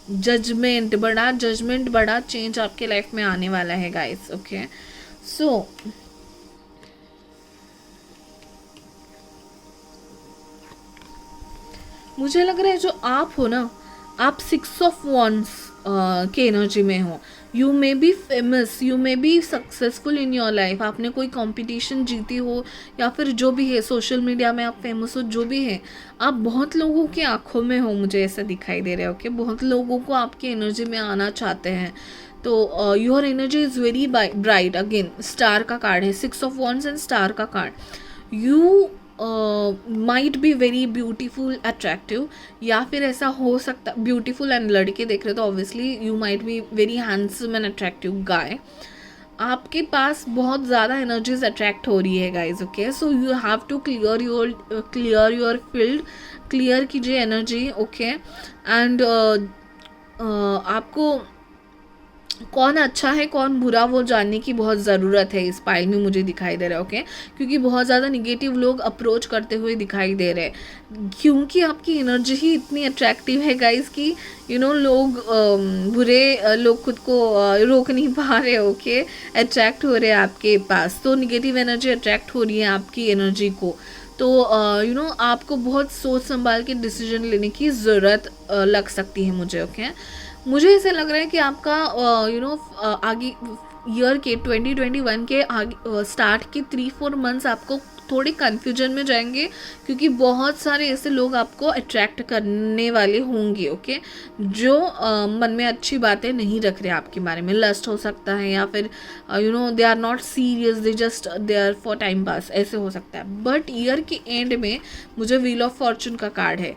Speaker 1: जजमेंट बड़ा चेंज आपके लाइफ में आने वाला है गाइस। ओके, सो मुझे लग रहा है जो आप हो ना, आप 6 ऑफ वॉन्ड्स के एनर्जी में हो। You may be famous, you may be successful in your life. आपने कोई कंपटीशन जीती हो, या फिर जो भी है सोशल मीडिया में आप फेमस हो, जो भी है, आप बहुत लोगों की आंखों में हो, मुझे ऐसा दिखाई दे रहा है। ओके, बहुत लोगों को आपकी एनर्जी में आना चाहते हैं। तो your energy is very bright. Again star का कार्ड है, 6 ऑफ वॉन्ड्स एंड स्टार का card. You might be very beautiful attractive, या फिर ऐसा हो सकता, ब्यूटीफुल एंड लड़के देख रहे तो obviously you might be very handsome and attractive guy. आपके पास बहुत ज़्यादा एनर्जीज अट्रैक्ट हो रही है guys. Okay, so you have to clear your field, clear कीजिए एनर्जी। ओके, एंड आपको कौन अच्छा है कौन बुरा वो जानने की बहुत ज़रूरत है इस पाइल में, मुझे दिखाई दे रहा है। ओके, क्योंकि बहुत ज़्यादा निगेटिव लोग अप्रोच करते हुए दिखाई दे रहे हैं, क्योंकि आपकी एनर्जी ही इतनी अट्रैक्टिव है गाइस कि लोग बुरे लोग खुद को रोक नहीं पा रहे। ओके, अट्रैक्ट हो रहे हैं आपके पास, तो निगेटिव एनर्जी अट्रैक्ट हो रही है आपकी एनर्जी को। तो आपको बहुत सोच संभाल के डिसीजन लेने की ज़रूरत लग सकती है मुझे। ओके, मुझे ऐसा लग रहा है कि आपका आगे ईयर के 2021 के आगे स्टार्ट के 3-4 मंथ्स आपको थोड़े कन्फ्यूजन में जाएंगे, क्योंकि बहुत सारे ऐसे लोग आपको अट्रैक्ट करने वाले होंगे, ओके, जो मन में अच्छी बातें नहीं रख रहे आपके बारे में। लस्ट हो सकता है, या फिर they are not serious, they just they are for time pass, ऐसे हो सकता है। बट ईयर के एंड में मुझे व्हील ऑफ फॉर्चून का कार्ड है।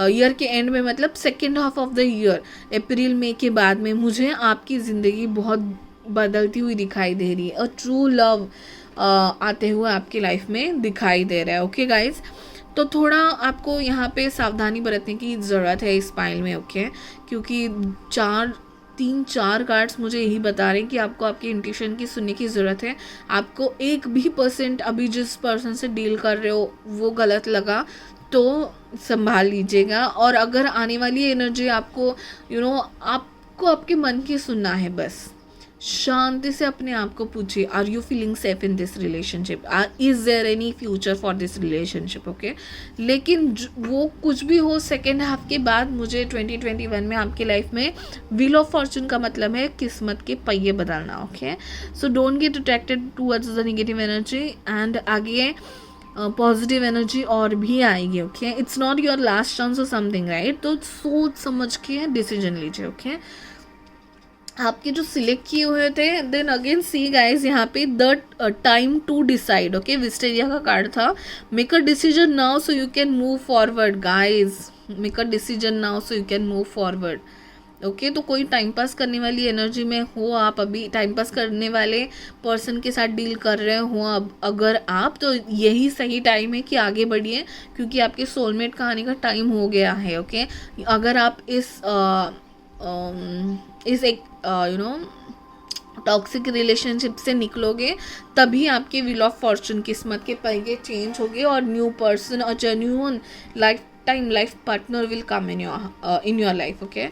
Speaker 1: ईयर के एंड में मतलब second half of the year, April मई के बाद में मुझे आपकी ज़िंदगी बहुत बदलती हुई दिखाई दे रही है, और ट्रू लव आते हुए आपकी लाइफ में दिखाई दे रहा है, ओके गाइज। तो थोड़ा आपको यहाँ पे सावधानी बरतने की ज़रूरत है इस पाइल में, ओके, क्योंकि 3-4 कार्ड्स मुझे यही बता रहे हैं कि आपको आपकी इंट्यूशन की सुनने की ज़रूरत है। आपको 1% अभी जिस पर्सन से डील कर रहे हो वो गलत लगा तो संभाल लीजिएगा। और अगर आने वाली एनर्जी आपको आपको आपके मन की सुनना है, बस शांति से अपने आप को पूछिए, are you feeling safe in this relationship, is there any future for this relationship, okay. लेकिन वो कुछ भी हो, सेकेंड हाफ के बाद मुझे 2021 में आपकी लाइफ में व्हील ऑफ फॉर्चून का मतलब है किस्मत के पहिए बदलना, okay. So don't get attracted towards the negative energy, and आगे पॉजिटिव एनर्जी और भी आएगी, okay. It's not your last chance और समथिंग, राइट। तो सोच समझ के डिसीजन लीजिए, ओके। आपके जो सिलेक्ट किए हुए थे, देन अगेन सी गाइज यहाँ पे the time to decide, okay, wisteria का कार्ड था। Make a decision now so you can move forward guys, make a decision now so you can move forward, okay. तो कोई टाइम पास करने वाली एनर्जी में हो आप, अभी टाइम पास करने वाले पर्सन के साथ डील कर रहे हो अब अगर आप, तो यही सही टाइम है कि आगे बढ़िए, क्योंकि आपके सोलमेट का आने का टाइम हो गया है, ओके। अगर आप इस एक टॉक्सिक रिलेशनशिप से निकलोगे, तभी आपके व्हील ऑफ फॉर्चून किस्मत के पहिए चेंज होंगे और न्यू पर्सन और genuine life partner will come in your life, okay.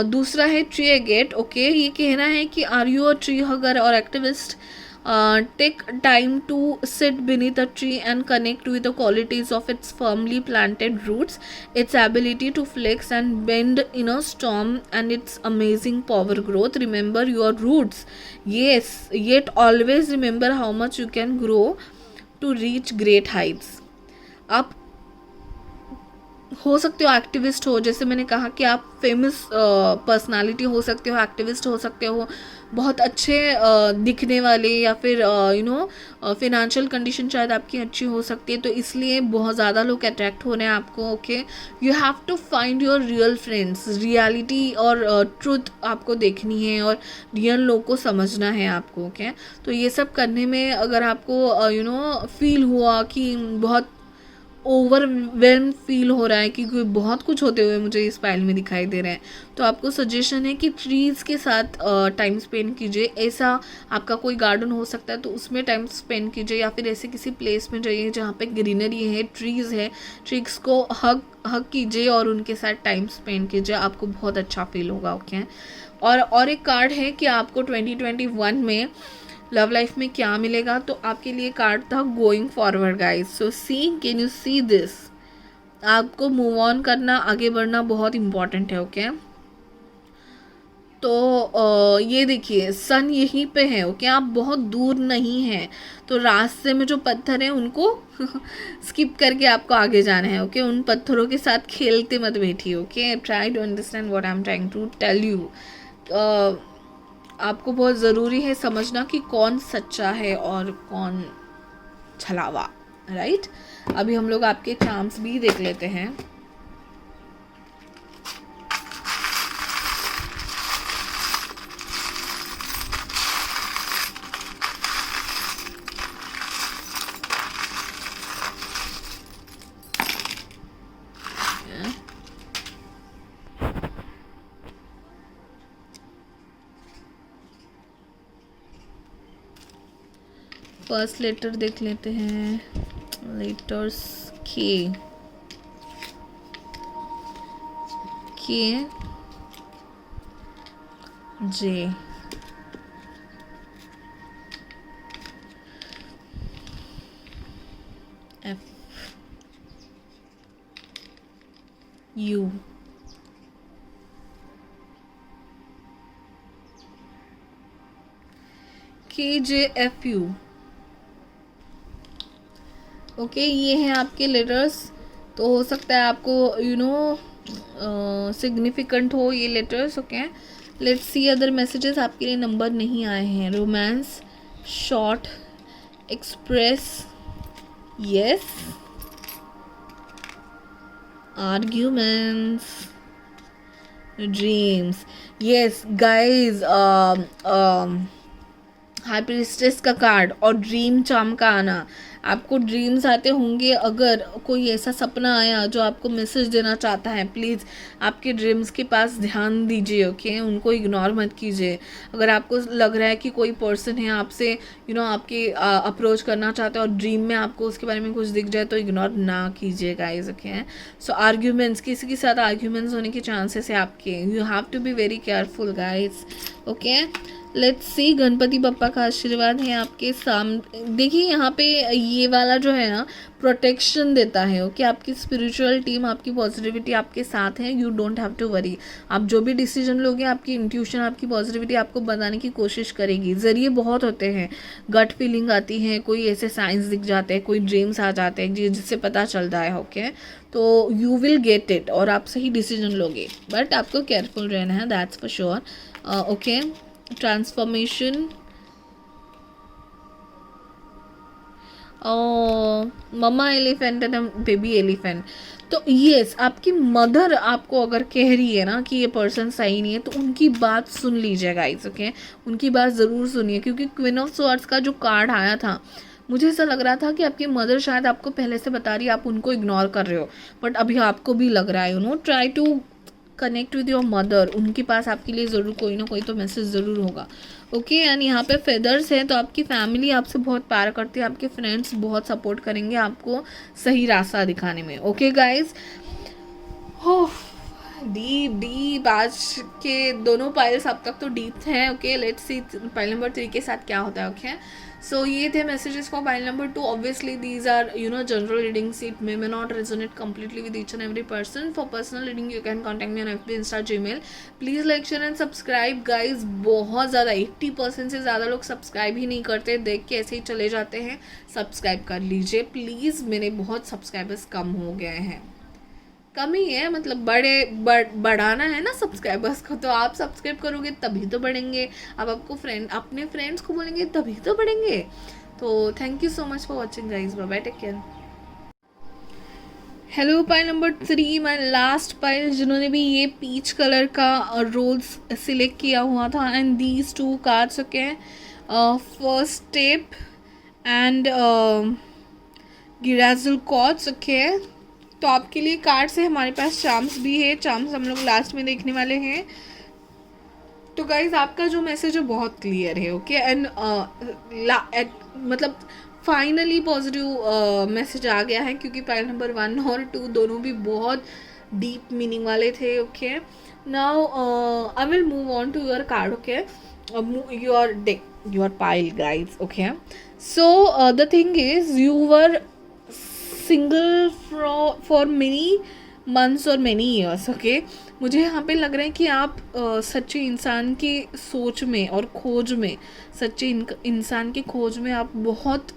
Speaker 1: दूसरा है ट्री एगेट, ओके। ये कहना है कि आर यू अ ट्री हगर और activist, take time to sit beneath a tree and connect with the qualities of its firmly planted roots, its ability to flex and bend in a storm, and its amazing power growth. Remember your roots, yes, yet always remember how much you can grow to reach great heights. आप हो सकते हो एक्टिविस्ट हो, जैसे मैंने कहा कि आप फेमस पर्सनालिटी हो सकते हो, एक्टिविस्ट हो सकते हो, बहुत अच्छे दिखने वाले, या फिर फिनेंशियल कंडीशन शायद आपकी अच्छी हो सकती है, तो इसलिए बहुत ज़्यादा लोग अट्रैक्ट हो रहे हैं आपको, okay. You have to find your real friends, reality और ट्रुथ आपको देखनी है, और रियल लोग को समझना है आपको, ओके। तो ये सब करने में अगर आपको फील हुआ कि बहुत ओवरवेल्म फील हो रहा है कि कोई बहुत कुछ होते हुए मुझे इस फाइल में दिखाई दे रहे हैं, तो आपको सजेशन है कि ट्रीज़ के साथ टाइम स्पेंड कीजिए। ऐसा आपका कोई गार्डन हो सकता है तो उसमें टाइम स्पेंड कीजिए, या फिर ऐसे किसी प्लेस में जाइए जहाँ पे ग्रीनरी है, ट्रीज़ है, ट्रीज को हग कीजिए और उनके साथ टाइम स्पेंड कीजिए, आपको बहुत अच्छा फील होगा, ओके। और एक कार्ड है कि आपको 2021 में लव लाइफ में क्या मिलेगा, तो आपके लिए कार्ड था going forward guys. So see, can you see this, आपको मूव ऑन करना, आगे बढ़ना बहुत इम्पॉर्टेंट है, ओके। तो ये देखिए सन यहीं पे है, ओके, आप बहुत दूर नहीं हैं, तो रास्ते में जो पत्थर हैं उनको स्किप करके आपको आगे जाना है, ओके। उन पत्थरों के साथ खेलते मत बैठिए, okay. Try to understand what I am trying to tell you. आपको बहुत ज़रूरी है समझना कि कौन सच्चा है और कौन छलावा, राइट। अभी हम लोग आपके चार्म्स भी देख लेते हैं। फर्स्ट लेटर देख लेते हैं, लेटर्स के जे, एफ, यू, KJFU। ओके, ये हैं आपके लेटर्स। तो हो सकता है आपको सिग्निफिकेंट हो ये letters. Okay, let's C other messages. आपके लिए नंबर नहीं आए हैं। Romance, short, express, yes, arguments, dreams. Yes guys, high priestess का कार्ड और ड्रीम चार्म का आना। आपको ड्रीम्स आते होंगे। अगर कोई ऐसा सपना आया जो आपको मैसेज देना चाहता है, प्लीज़ आपके ड्रीम्स के पास ध्यान दीजिए। ओके, उनको इग्नोर मत कीजिए। अगर आपको लग रहा है कि कोई पर्सन है आपसे आपके अप्रोच करना चाहता है और ड्रीम में आपको उसके बारे में कुछ दिख जाए, तो इग्नोर ना कीजिए गाइज। ओके, सो आर्ग्यूमेंट्स, किसी के साथ आर्ग्यूमेंट्स होने के चांसेस है आपके। You have to be very careful guys. Okay, let's see, Ganpati Bappa का आशीर्वाद है आपके सामने। देखिए यहाँ पे ये वाला जो है ना, प्रोटेक्शन देता है। ओके, आपकी स्पिरिचुअल टीम, आपकी पॉजिटिविटी आपके साथ है। You don't have to worry. आप जो भी डिसीजन लोगे, आपकी इंट्यूशन, आपकी पॉजिटिविटी आपको बताने की कोशिश करेगी। जरिए बहुत होते हैं, गट फीलिंग आती है, कोई ऐसे साइंस दिख जाते हैं, कोई ड्रीम्स आ जाते हैं जिससे पता चलता है। ओके, तो यू विल गेट इट और आप सही डिसीजन लोगे, बट आपको केयरफुल रहना है, that's for sure. Okay, transformation, mama elephant and baby elephant. तो यस, आपकी मदर आपको अगर कह रही है ना कि ये पर्सन सही नहीं है, तो उनकी बात सुन लीजिए गाइस। ओके, उनकी बात ज़रूर सुनिए, क्योंकि क्वीन ऑफ स्वॉर्ड्स का जो कार्ड आया था, मुझे ऐसा लग रहा था कि आपकी मदर शायद आपको पहले से बता रही है, आप उनको इग्नोर कर रहे हो, बट अभी आपको भी लग रहा है try to connect with your mother. उनके पास आपके लिए ज़रूर कोई ना कोई तो मैसेज ज़रूर होगा। ओके, एंड यहाँ पे फेदर्स हैं, तो आपकी फैमिली आपसे बहुत प्यार करती है, आपके फ्रेंड्स बहुत सपोर्ट करेंगे आपको सही रास्ता दिखाने में। ओके गाइज, हो डीप डीप आज के दोनों पाइल्स अब तक तो डीप हैं। Okay, let's C pile number 3 के साथ क्या होता है। ओके, सो ये थे messages for pile number 2। Obviously these are general readings, it may not resonate completely with each and every person. For personal reading you can contact me on FB, Insta, Gmail. Please like, share and subscribe guys. बहुत ज़्यादा 80% से ज़्यादा लोग सब्सक्राइब ही नहीं करते, देख के ऐसे ही चले जाते हैं। सब्सक्राइब कर लीजिए प्लीज़, मेरे बहुत सब्सक्राइबर्स कम हो गए हैं। कम ही है, मतलब बढ़ाना है ना सब्सक्राइबर्स को, तो आप सब्सक्राइब करोगे तभी तो बढ़ेंगे। अब आपको अपने फ्रेंड्स को बोलेंगे तभी तो बढ़ेंगे। तो thank you so much for watching guys, bye bye, take care. Hello, pile number 3, my last pile, जिन्होंने भी ये पीच कलर का रोल्स सिलेक्ट किया हुआ था, and these 2 cards. Okay, first step and girasol quartz. Okay, तो आपके लिए कार्ड्स है, हमारे पास चार्म्स भी है। चार्म्स हम लोग लास्ट में देखने वाले हैं। तो गाइज, आपका जो मैसेज है बहुत क्लियर है। ओके, एंड मतलब फाइनली पॉजिटिव मैसेज आ गया है, क्योंकि पाइल नंबर 1 और 2 दोनों भी बहुत डीप मीनिंग वाले थे। Okay, now I will move on to your card. Okay, your deck, your pile guys. Okay, so the thing is, you were single for many months और मेनी ईयर्स। ओके, मुझे यहाँ पे लग रहा है कि आप सच्चे इंसान की सोच में और खोज में, सच्चे इंसान की खोज में आप बहुत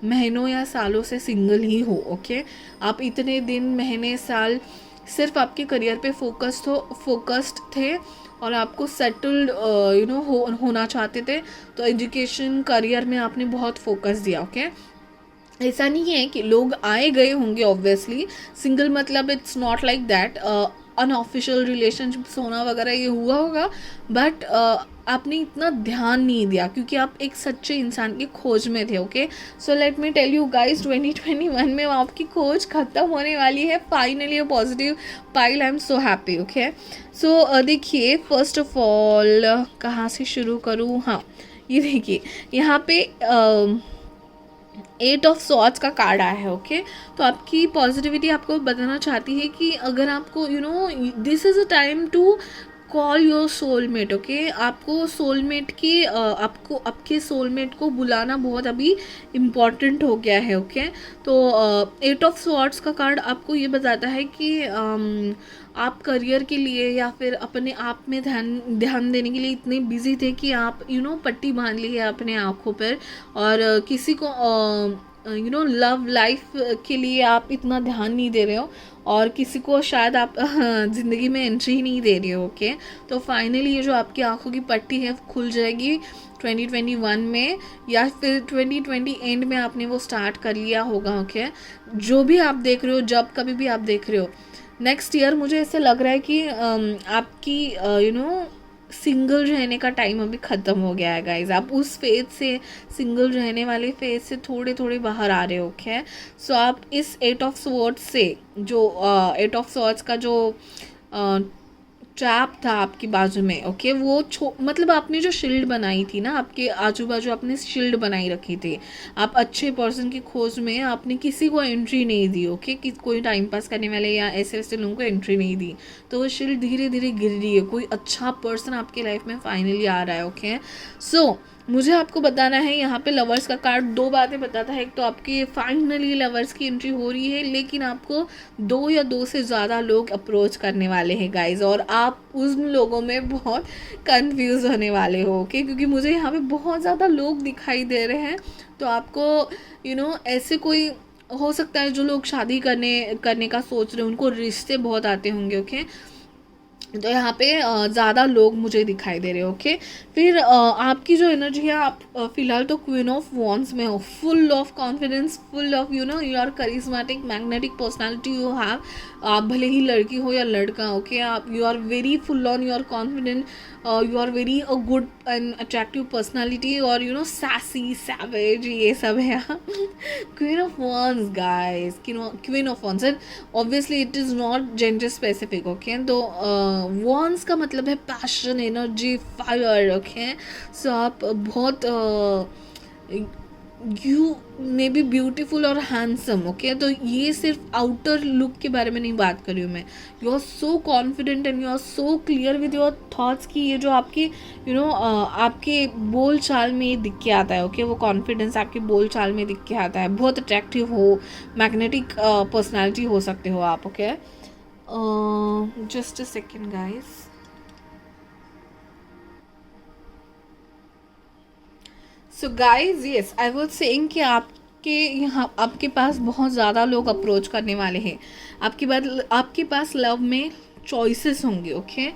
Speaker 1: महीनों या सालों से सिंगल ही हो। ओके, आप इतने दिन, महीने, साल सिर्फ आपके करियर पे फोकस्ड थे और आपको सेटल्ड होना चाहते थे। तो एजुकेशन, करियर में आपने बहुत फोकस दिया। ओके, ऐसा नहीं है कि लोग आए गए होंगे, ऑब्वियसली सिंगल मतलब it's not like that, unofficial relationships होना वगैरह ये हुआ होगा, बट आपने इतना ध्यान नहीं दिया क्योंकि आप एक सच्चे इंसान की खोज में थे। Okay, so let me tell you guys, 2021 में आपकी खोज ख़त्म होने वाली है। Finally a positive pile, I am so happy. Okay, so देखिए, फर्स्ट ऑफ ऑल कहाँ से शुरू करूँ। हाँ, ये देखिए यहाँ पे 8 ऑफ सॉर्ड्स का कार्ड आया है। ओके, तो आपकी पॉजिटिविटी आपको बताना चाहती है कि अगर आपको this is a time to call your soulmate, okay. आपको सोलमेट की आपको आपके सोलमेट को बुलाना बहुत अभी इम्पॉर्टेंट हो गया है, ओके। तो 8 ऑफ स्वॉर्ड्स का कार्ड आपको ये बताता है कि आप करियर के लिए या फिर अपने आप में ध्यान ध्यान देने के लिए इतने बिजी थे कि आप पट्टी बांध ली है अपने आँखों पर, और किसी को लव लाइफ के लिए आप इतना ध्यान नहीं दे रहे हो, और किसी को शायद आप ज़िंदगी में एंट्री ही नहीं दे रहे हो, ओके। तो फाइनली ये जो आपकी आंखों की पट्टी है खुल जाएगी 2021 में, या फिर 2020 एंड में आपने वो स्टार्ट कर लिया होगा, ओके। जो भी आप देख रहे हो, जब कभी भी आप देख रहे हो, नेक्स्ट ईयर मुझे ऐसे लग रहा है कि आपकी सिंगल रहने का टाइम अभी ख़त्म हो गया है गाइज। आप उस फेज से, सिंगल रहने वाले फेज से थोड़े थोड़े बाहर आ रहे हो, ओके। सो आप इस 8 ऑफ स्वॉर्ड्स से, जो 8 ऑफ स्वॉर्ड्स का जो ट्रैप था आपकी बाजू में, ओके, वो मतलब आपने जो शील्ड बनाई थी ना, आपके आजू बाजू आपने शील्ड बनाई रखी थी, आप अच्छे पर्सन की खोज में आपने किसी को एंट्री नहीं दी, ओके, कि कोई टाइम पास करने वाले या ऐसे वैसे लोगों को एंट्री नहीं दी, तो वो शील्ड धीरे धीरे गिर रही है। कोई अच्छा पर्सन आपके लाइफ में फाइनली आ रहा है, ओके। सो मुझे आपको बताना है, यहाँ पे लवर्स का कार्ड 2 बातें बताता है। एक तो आपकी फाइनली लवर्स की एंट्री हो रही है, लेकिन आपको 2 या 2 से ज़्यादा लोग अप्रोच करने वाले हैं गाइज, और आप उन लोगों में बहुत कंफ्यूज होने वाले हो, ओके, क्योंकि मुझे यहाँ पे बहुत ज़्यादा लोग दिखाई दे रहे हैं। तो आपको ऐसे कोई हो सकता है जो लोग शादी करने का सोच रहे हैं, उनको रिश्ते बहुत आते होंगे, ओके। तो यहाँ पे ज़्यादा लोग मुझे दिखाई दे रहे हो, ओके। फिर आपकी जो एनर्जी है, आप फिलहाल तो क्वीन ऑफ वॉन्ड्स में हो, full of confidence, full of you are charismatic, magnetic personality you have. आप भले ही लड़की हो या लड़का, ओके, आप you are very full on, you are confident, you are very a good and attractive personality, और सैसी, सैवेज, ये सब है। Queen of wands guys, queen of wands, and obviously it is not gender specific, okay. तो वॉन्ड्स का मतलब है passion, energy, fire, okay. So आप बहुत यू मे बी ब्यूटीफुल और हैंडसम, ओके। तो ये सिर्फ आउटर लुक के बारे में नहीं बात कर रही हूँ मैं। You are so confident and you are so clear with your thoughts कि ये जो आपकी आपके बोल चाल में दिख के आता है, ओके। वो कॉन्फिडेंस आपके बोल चाल में दिख के आता है। बहुत अट्रैक्टिव हो, मैग्नेटिक पर्सनैलिटी हो सकते हो आप, okay. Just a second guys. So guys, yes, I was saying कि आपके पास बहुत ज़्यादा लोग अप्रोच करने वाले हैं। आपके पास लव में चॉइसेस होंगे, ओके।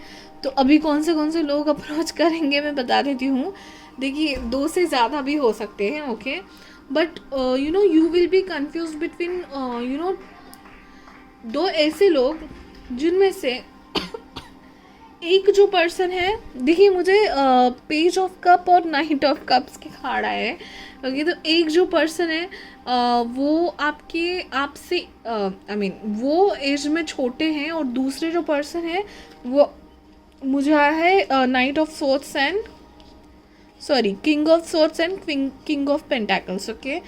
Speaker 1: तो अभी कौन से लोग अप्रोच करेंगे मैं बता देती हूँ। देखिए, 2 से ज़्यादा भी हो सकते हैं, okay, but you will be confuse between 2 ऐसे लोग जिनमें से एक जो पर्सन है, देखिए मुझे पेज ऑफ कप और नाइट ऑफ कप्स के कार्ड आए हैं, ओके। तो एक जो पर्सन है वो आपसे वो एज में छोटे हैं, और दूसरे जो पर्सन है वो मुझे आया है knight of swords and king of swords and king of pentacles, okay.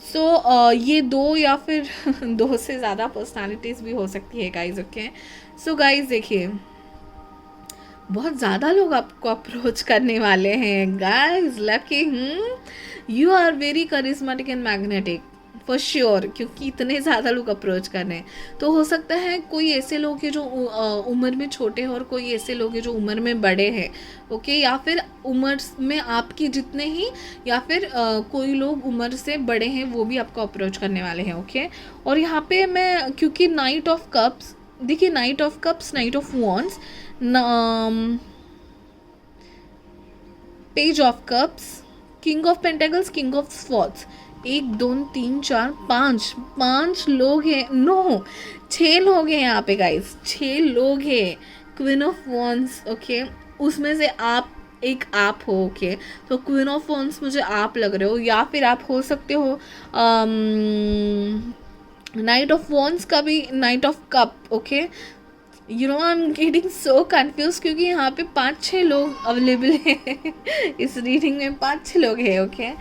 Speaker 1: So ये 2 या फिर 2 से ज़्यादा पर्सनालिटीज़ भी हो सकती है गाइज, ओके। सो गाइज देखिए, बहुत ज़्यादा लोग आपको अप्रोच करने वाले हैं guys. Lucky, you are very charismatic and magnetic for sure, क्योंकि इतने ज़्यादा लोग अप्रोच कर रहे हैं। तो हो सकता है कोई ऐसे लोग हैं जो उम्र में छोटे हैं, और कोई ऐसे लोग हैं जो उम्र में बड़े हैं, ओके। या फिर उम्र में आपकी जितने ही, या फिर कोई लोग उम्र से बड़े हैं वो भी आपको अप्रोच करने वाले हैं, ओके। और यहाँ पे मैं, क्योंकि नाइट ऑफ कप्स, देखिए night of cups, night of wands, page of cups, king of pentacles, king of swords, 1 2 3 4 5 लोग हैं, 6 लोग हैं यहाँ पे गाइस, 6 लोग हैं क्वीन ऑफ वॉन्ड्स, ओके। उसमें से आप हो, ओके। तो क्वीन ऑफ वॉन्ड्स मुझे आप लग रहे हो, या फिर आप हो सकते हो नाइट ऑफ वॉन्ड्स का भी night of cup, okay. I am getting so confuse, क्योंकि यहाँ पे 5-6 लोग अवेलेबल हैं इस रीडिंग में 5-6 लोग हैं, ओके।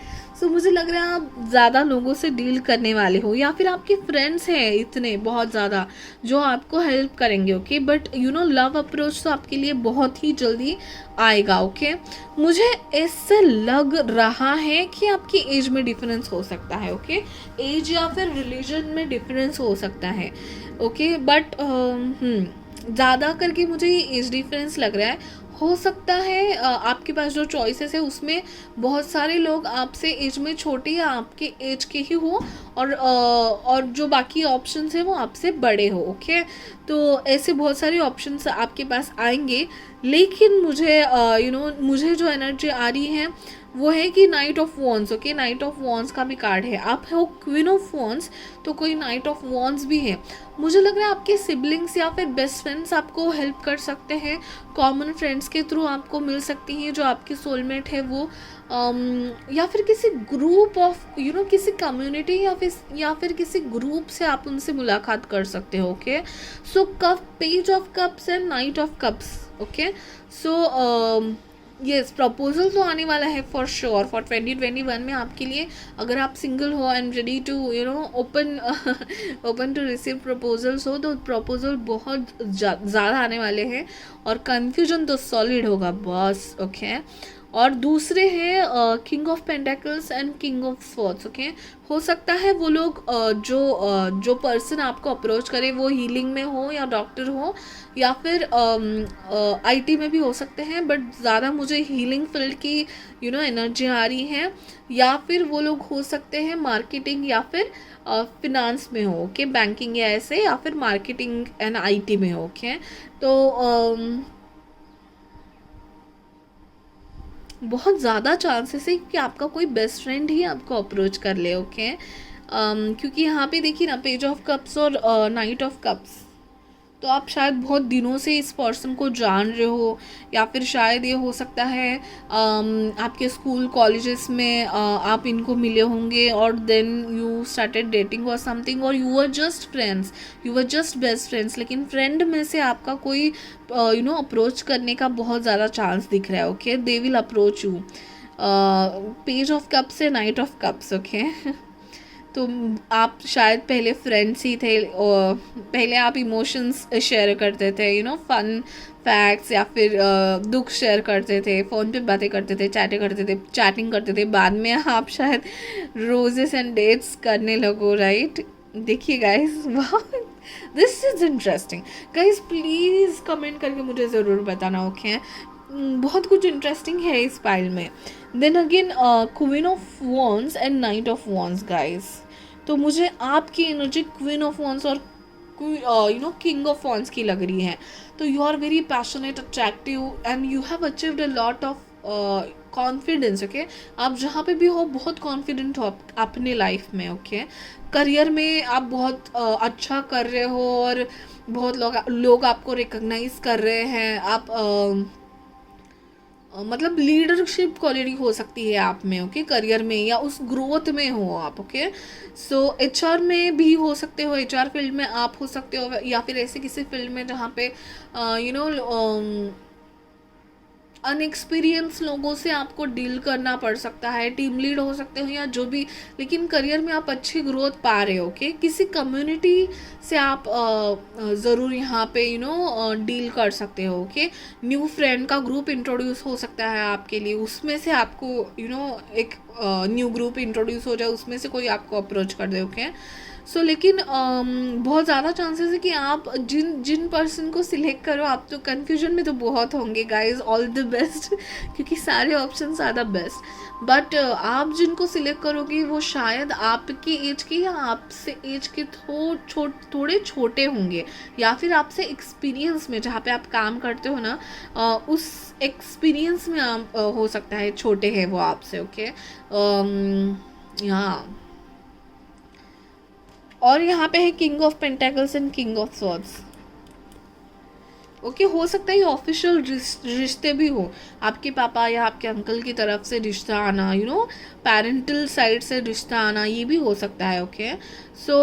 Speaker 1: सो मुझे लग रहा है आप ज़्यादा लोगों से डील करने वाले हो, या फिर आपके फ्रेंड्स हैं इतने बहुत ज़्यादा जो आपको हेल्प करेंगे, ओके। बट लव अप्रोच तो आपके लिए बहुत ही जल्दी आएगा, ओके। मुझे ऐसे लग रहा है कि आपकी एज में डिफरेंस हो सकता है, ओके। एज या फिर रिलीजन में डिफरेंस हो सकता है, ओके। बट ज़्यादा करके मुझे ये एज डिफरेंस लग रहा है। हो सकता है आपके पास जो चॉइसेस है उसमें बहुत सारे लोग आपसे एज में छोटे या आपके एज के ही हो, और जो बाकी ऑप्शंस हैं वो आपसे बड़े हो, ओके। तो ऐसे बहुत सारे ऑप्शंस आपके पास आएंगे, लेकिन मुझे मुझे जो एनर्जी आ रही है वो है कि night of once, okay. Night of once का भी कार्ड है, आप हो क्वीन ऑफ वॉन्स तो कोई नाइट ऑफ वॉन्स भी है। मुझे लग रहा है आपके सिबलिंग्स या फिर बेस्ट फ्रेंड्स आपको हेल्प कर सकते हैं, कॉमन फ्रेंड्स के थ्रू आपको मिल सकती हैं जो आपकी सोलमेट है वो, या फिर किसी ग्रुप ऑफ किसी कम्युनिटी या फिर किसी ग्रुप से आप उनसे मुलाकात कर सकते हो, okay. So cup page of cups and knight of cups, okay. So yes, proposal तो आने वाला है फॉर श्योर फॉर 2021 में आपके लिए। अगर आप सिंगल हो and ready to open to receive proposals हो, तो प्रपोजल बहुत ज़्यादा आने वाले हैं, और कन्फ्यूजन तो सॉलिड होगा बस, ओके। और दूसरे हैं king of pentacles and king of swords, okay. हो सकता है वो लोग जो पर्सन आपको अप्रोच करे वो हीलिंग में हो या डॉक्टर हो, या फिर आईटी में भी हो सकते हैं, बट ज़्यादा मुझे हीलिंग फील्ड की एनर्जी आ रही है। या फिर वो लोग हो सकते हैं मार्केटिंग या फिर फिनांस में हो, ओके। बैंकिंग या ऐसे, या फिर मार्केटिंग एंड आईटी में हो, ओके। तो बहुत ज़्यादा चांसेस है कि आपका कोई बेस्ट फ्रेंड ही आपको अप्रोच कर ले, ओके। क्योंकि यहाँ पे देखिए ना, पेज ऑफ कप्स और नाइट ऑफ कप्स, तो आप शायद बहुत दिनों से इस पर्सन को जान रहे हो, या फिर शायद ये हो सकता है आपके स्कूल कॉलेजेस में आप इनको मिले होंगे, और देन यू स्टार्टेड डेटिंग और समथिंग, और you are just friends, you are just best friends. लेकिन फ्रेंड में से आपका कोई अप्रोच करने का बहुत ज़्यादा चांस दिख रहा है, okay. They will approach you, page of cups से नाइट ऑफ कप्स, ओके। तो आप शायद पहले फ्रेंड्स ही थे, और पहले आप इमोशंस शेयर करते थे, फन फैक्ट्स, या फिर दुख शेयर करते थे, फ़ोन पे बातें करते थे, चैटिंग करते थे। बाद में आप शायद रोजेस एंड डेट्स करने लगो, राइट। देखिए गाइस, वाह, this is interesting. Guys please comment करके मुझे ज़रूर बताना, ओके। बहुत कुछ इंटरेस्टिंग है इस फाइल में। Then again queen of wands and knight of wands, guys. तो मुझे आपकी एनर्जी क्वीन ऑफ वॉन्स और किंग ऑफ वॉन्स की लग रही है। तो you are very passionate, attractive, and you have achieved a lot of confidence, okay. आप जहाँ पे भी हो बहुत कॉन्फिडेंट हो अपने लाइफ में, ओके। करियर में आप बहुत अच्छा कर रहे हो, और बहुत लोग आपको रिकॉग्नाइज कर रहे हैं। आप मतलब लीडरशिप क्वालिटी हो सकती है आप में, ओके। करियर में या उस ग्रोथ में हो आप, ओके। सो एचआर में भी हो सकते हो, एचआर फील्ड में आप हो सकते हो, या फिर ऐसे किसी फील्ड में जहाँ पे अनएक्सपीरियंस लोगों से आपको डील करना पड़ सकता है, टीम लीड हो सकते हो या जो भी। लेकिन करियर में आप अच्छी ग्रोथ पा रहे हो, ओके। किसी कम्युनिटी से आप ज़रूर यहाँ पे डील कर सकते हो, ओके। न्यू फ्रेंड का ग्रुप इंट्रोड्यूस हो सकता है आपके लिए, उसमें से आपको एक न्यू ग्रुप इंट्रोड्यूस हो जाए, उसमें से कोई आपको अप्रोच कर दे, ओके। सो लेकिन बहुत ज़्यादा चांसेस है कि आप जिन पर्सन को सिलेक्ट करो, आप तो कन्फ्यूजन में तो बहुत होंगे गाइज। ऑल द बेस्ट क्योंकि सारे option are the best. But आप जिनको सिलेक्ट करोगे वो शायद आपकी एज के या आपसे एज के थोड़े छोटे होंगे, या फिर आपसे एक्सपीरियंस में, जहाँ पे आप काम करते हो ना, उस एक्सपीरियंस में आप हो सकता है छोटे हैं वो आपसे, ओके। हाँ, और यहाँ पे है king of pentacles and king of swords. Okay हो सकता है ये ऑफिशियल रिश्ते भी हो, आपके पापा या आपके अंकल की तरफ से रिश्ता आना, पेरेंटल साइड से रिश्ता आना, ये भी हो सकता है। ओके सो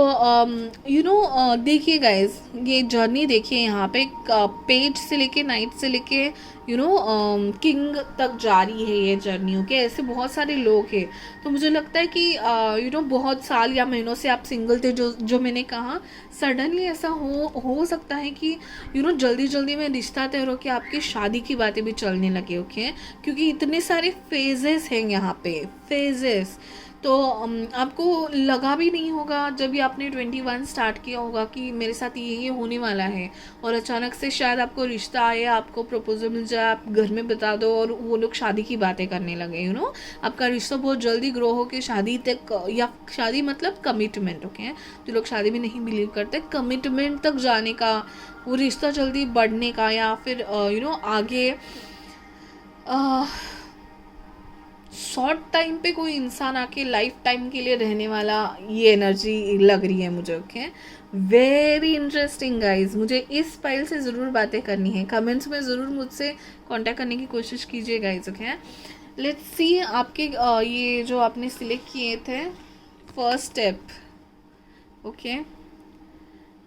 Speaker 1: देखिए गाइज, ये जर्नी देखिए यहाँ पे पेज से लेके नाइट से लेके किंग तक जारी है ये जर्नी। ओके ऐसे बहुत सारे लोग हैं, तो मुझे लगता है कि बहुत साल या महीनों से आप सिंगल थे, जो मैंने कहा सडनली ऐसा हो सकता है कि जल्दी जल्दी में रिश्ता तय हो के आपकी शादी की बातें भी चलने लगे। ओके क्योंकि इतने सारे फेजेस हैं यहाँ पे, फेजेस। तो आपको लगा भी नहीं होगा जब भी आपने 21 स्टार्ट किया होगा कि मेरे साथ ये होने वाला है, और अचानक से शायद आपको रिश्ता आए, आपको प्रपोजल मिल जाए, आप घर में बता दो और वो लोग शादी की बातें करने लगे। आपका रिश्ता बहुत जल्दी ग्रो हो के शादी तक, या शादी मतलब कमिटमेंट। ओके जो लोग शादी में नहीं बिलीव करते, कमिटमेंट तक जाने का, वो रिश्ता जल्दी बढ़ने का, या फिर आगे शॉर्ट टाइम पे कोई इंसान आके लाइफ टाइम के लिए रहने वाला, ये एनर्जी लग रही है मुझे। ओके वेरी इंटरेस्टिंग गाइज, मुझे इस फाइल से ज़रूर बातें करनी है, कमेंट्स में ज़रूर मुझसे कांटेक्ट करने की कोशिश कीजिए गाइज। ओके लेट्स सी आपके ये जो आपने सिलेक्ट किए थे first step. Okay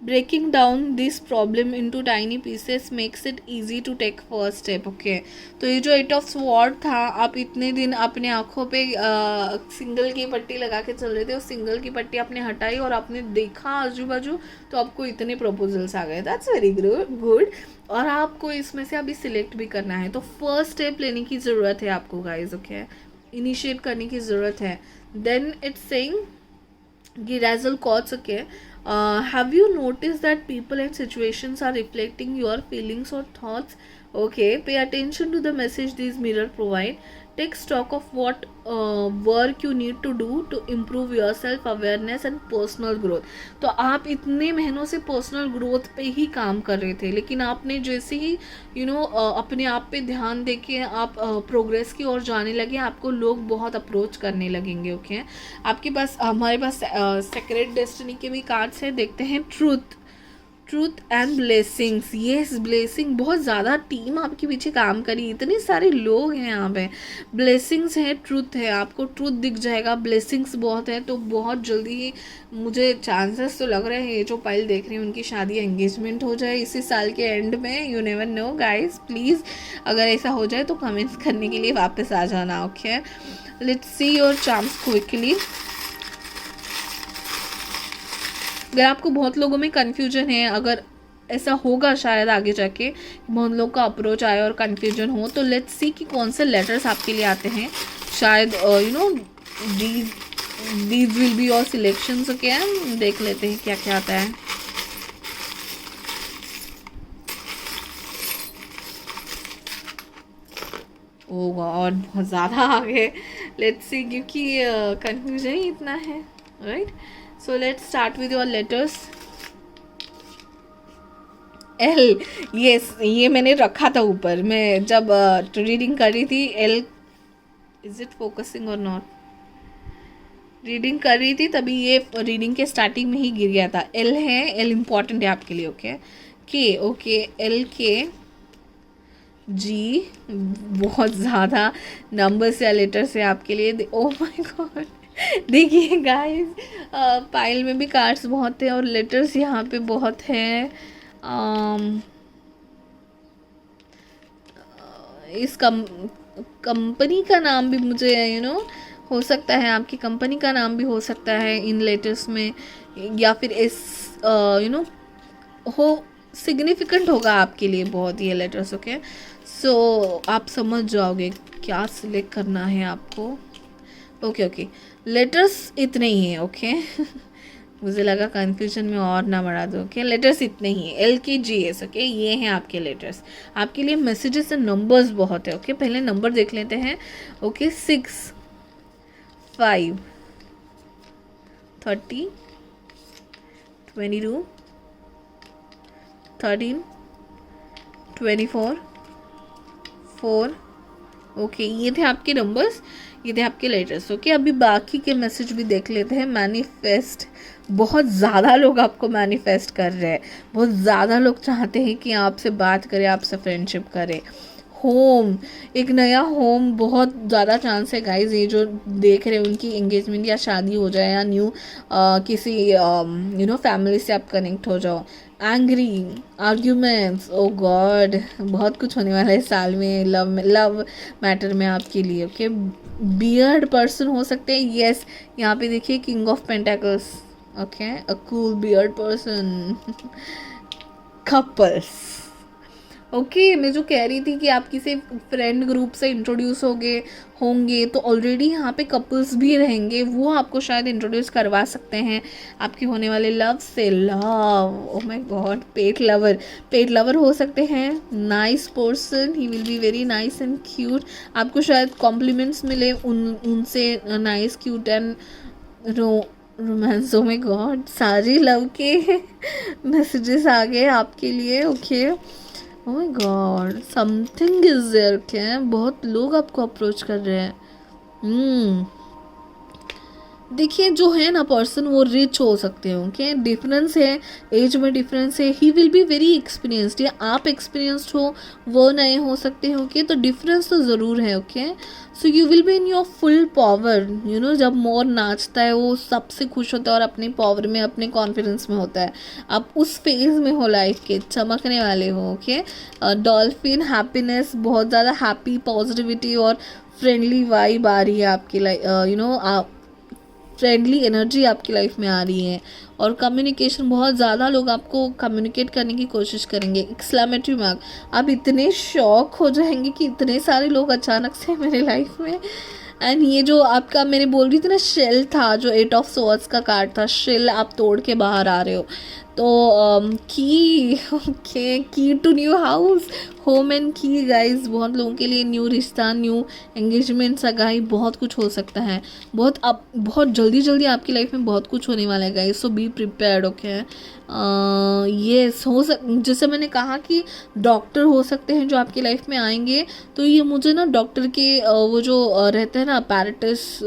Speaker 1: breaking down this problem into tiny pieces makes it easy to take first step। Okay तो ये जो 8 ऑफ स्वॉर्ड था, आप इतने दिन अपने आँखों पे सिंगल की पट्टी लगा के चल रहे थे, उस सिंगल की पट्टी आपने हटाई और आपने देखा आजू बाजू, तो आपको इतने प्रपोजल्स आ गए। That's very good. और आपको इसमें से अभी सिलेक्ट भी करना है, तो फर्स्ट स्टेप लेने की ज़रूरत है आपको गाइज। ओके इनिशिएट करने की ज़रूरत है। देन इट्स सेइंग गिराजल कॉट्स। Okay have you noticed that people and situations are reflecting your feelings or thoughts? Okay pay attention to the message these mirror provide. Take stock of what work you need to do to improve your self awareness and personal growth। तो आप इतने महीनों से पर्सनल ग्रोथ पे ही काम कर रहे थे, लेकिन आपने जैसे ही अपने आप पे ध्यान देके आप प्रोग्रेस की ओर जाने लगे, आपको लोग बहुत अप्रोच करने लगेंगे। ओके आपके पास, हमारे पास सेक्रेट डेस्टिनी के भी कार्ड्स हैं, देखते हैं। Truth and blessings, yes blessing, बहुत ज़्यादा टीम आपके पीछे काम करी, इतने सारे लोग हैं यहाँ पे। ब्लेसिंग्स है, ट्रूथ है, आपको ट्रूथ दिख जाएगा, ब्लेसिंग्स बहुत है, तो बहुत जल्दी ही मुझे चांसेस तो लग रहे हैं ये जो पाइल देख रही हैं उनकी शादी एंगेजमेंट हो जाए इसी साल के एंड में। You never know guys, please अगर ऐसा हो जाए तो कमेंट्स करने के लिए वापस आ जाना। Okay let's see your charms quickly. अगर आपको बहुत लोगों में कन्फ्यूजन है, अगर ऐसा होगा शायद आगे जाके बहुत लोग का अप्रोच आए और कन्फ्यूजन हो, तो लेट्स सी कि कौन से लेटर्स आपके लिए आते हैं। शायद these will be your selections. Okay देख लेते हैं क्या क्या आता है। ओ गॉड बहुत ज़्यादा आ गए। लेट्स सी क्योंकि कन्फ्यूजन ही इतना है, right. So let's start with your letters. L, yes, ये मैंने रखा था ऊपर, मैं जब रीडिंग कर रही थी। L, is it focusing or not? Reading कर रही थी तभी ये रीडिंग के स्टार्टिंग में ही गिर गया था। L है, L इम्पॉर्टेंट है आपके लिए। Okay K, okay L K G, बहुत ज़्यादा नंबर्स या लेटर्स है आपके लिए। ओ माय गॉड देखिए गाइस, पाइल में भी कार्ड्स बहुत हैं और लेटर्स यहाँ पे बहुत हैं। इस कंपनी का नाम भी मुझे हो सकता है, आपकी कंपनी का नाम भी हो सकता है इन लेटर्स में, या फिर इस हो सिग्निफिकेंट होगा आपके लिए बहुत ये लेटर्स। ओके सो आप समझ जाओगे क्या सिलेक्ट करना है आपको। ओके लेटर्स इतने ही हैं। ओके मुझे लगा कंफ्यूजन में और ना बढ़ा दो। ओके लेटर्स इतने ही हैं, LKGS। ओके ये हैं आपके लेटर्स। आपके लिए मैसेजेस एंड नंबर्स बहुत है। ओके पहले नंबर देख लेते हैं। ओके 6, 5, 30, 22, 13, 24, 4। ओके ये थे आपके नंबर्स, ये थे आपके लेटर्स। ओके अभी बाकी के मैसेज भी देख लेते हैं। मैनिफेस्ट बहुत ज़्यादा लोग आपको मैनिफेस्ट कर रहे हैं, बहुत ज़्यादा लोग चाहते हैं कि आपसे बात करें, आपसे फ्रेंडशिप करें। होम, एक नया होम, बहुत ज़्यादा चांस है गाइज, ये जो देख रहे हैं उनकी एंगेजमेंट या शादी हो जाए, या न्यू किसी फैमिली से आप कनेक्ट हो जाओ। एंग्री, आर्ग्यूमेंट्स, ओ गॉड, बहुत कुछ होने वाला है इस साल में लव मैटर में आपके लिए। ओके, बियर्ड पर्सन हो सकते हैं, यस। यहाँ पे देखिए king of pentacles, okay, a cool beard person. Couples, okay, मैं जो कह रही थी कि आप किसी फ्रेंड ग्रुप से इंट्रोड्यूस होंगे तो ऑलरेडी यहाँ पे कपल्स भी रहेंगे, वो आपको शायद इंट्रोड्यूस करवा सकते हैं आपके होने वाले लव से। Love, oh my god, pet lover हो सकते हैं। Nice person, he will be very nice and cute. आपको शायद कॉम्प्लीमेंट्स मिले उनसे, nice, cute and romance. Oh my god, सारे लव के मैसेजेस आ गए आपके लिए। Okay, oh my god, something is there. क्या, बहुत लोग आपको अप्रोच कर रहे हैं। देखिए जो है ना पर्सन, वो रिच हो सकते हैं। ओके, डिफरेंस है, एज में डिफरेंस है। ही विल बी वेरी एक्सपीरियंस्ड, या आप एक्सपीरियंस्ड हो, वो नए हो सकते हैं। ओके, तो डिफरेंस तो ज़रूर है। Okay, so you will be in your full power. जब मोर नाचता है वो सबसे खुश होता है और अपनी पावर में, अपने कॉन्फिडेंस में होता है। आप उस फेज में हो लाइफ के, चमकने वाले हो। ओके, डॉल्फिन, हैप्पीनेस, बहुत ज़्यादा हैप्पी, पॉजिटिविटी और फ्रेंडली वाइब आ रही है आपकी लाइफ, फ्रेंडली एनर्जी आपकी लाइफ में आ रही है। और कम्युनिकेशन, बहुत ज़्यादा लोग आपको कम्युनिकेट करने की कोशिश करेंगे। एक्सक्लेमेटरी मार्क, आप इतने शॉक हो जाएंगे कि इतने सारे लोग अचानक से मेरे लाइफ में। एंड ये जो आपका, मैंने बोल रही थी ना, शेल था, जो 8 ऑफ सोर्ड्स का कार्ड था, शेल आप तोड़ के बाहर आ रहे हो। तो key, okay, key to new house, home and key guys, बहुत लोगों के लिए न्यू रिश्ता, न्यू एंगेजमेंट, सगाई, बहुत कुछ हो सकता है। बहुत जल्दी जल्दी आपकी लाइफ में बहुत कुछ होने वाला है guys, so be prepared. Okay, yes, जैसे मैंने कहा कि डॉक्टर हो सकते हैं जो आपकी लाइफ में आएंगे, तो ये मुझे ना डॉक्टर के वो जो रहते हैं ना पैराटिस,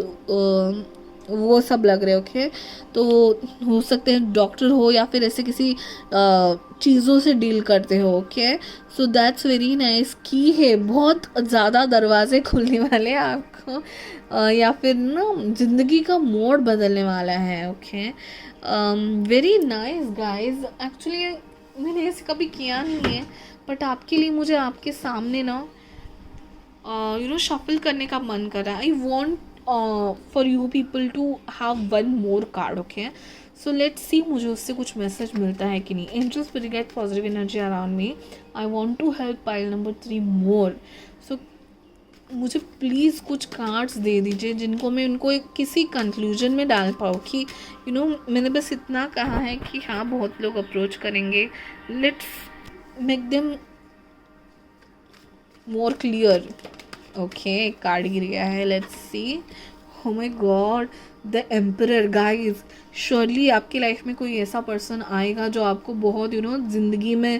Speaker 1: वो सब लग रहे। ओके, तो हो सकते हैं डॉक्टर हो, या फिर ऐसे किसी चीज़ों से डील करते हो। Okay, so that's very nice. की है, बहुत ज़्यादा दरवाजे खुलने वाले हैं आपको, या फिर ना ज़िंदगी का मोड़ बदलने वाला है। Okay, very nice guys. Actually मैंने ऐसे कभी किया नहीं है, बट आपके लिए मुझे आपके सामने ना शफल करने का मन कर रहा है। I want for you people to have one more card. Okay, so let's see मुझे उससे कुछ मैसेज मिलता है कि नहीं। Angels will get positive energy around me. I want to help pile number 3 more. So मुझे प्लीज़ कुछ कार्ड्स दे दीजिए जिनको मैं उनको एक किसी कंक्लूजन में डाल पाऊँ कि मैंने बस इतना कहा है कि हाँ, बहुत लोग अप्रोच करेंगे, let's make them more clear. Okay, card गिर गया है, let's see. Oh my God, the emperor. Guys, surely आपकी लाइफ में कोई ऐसा पर्सन आएगा जो आपको बहुत ज़िंदगी में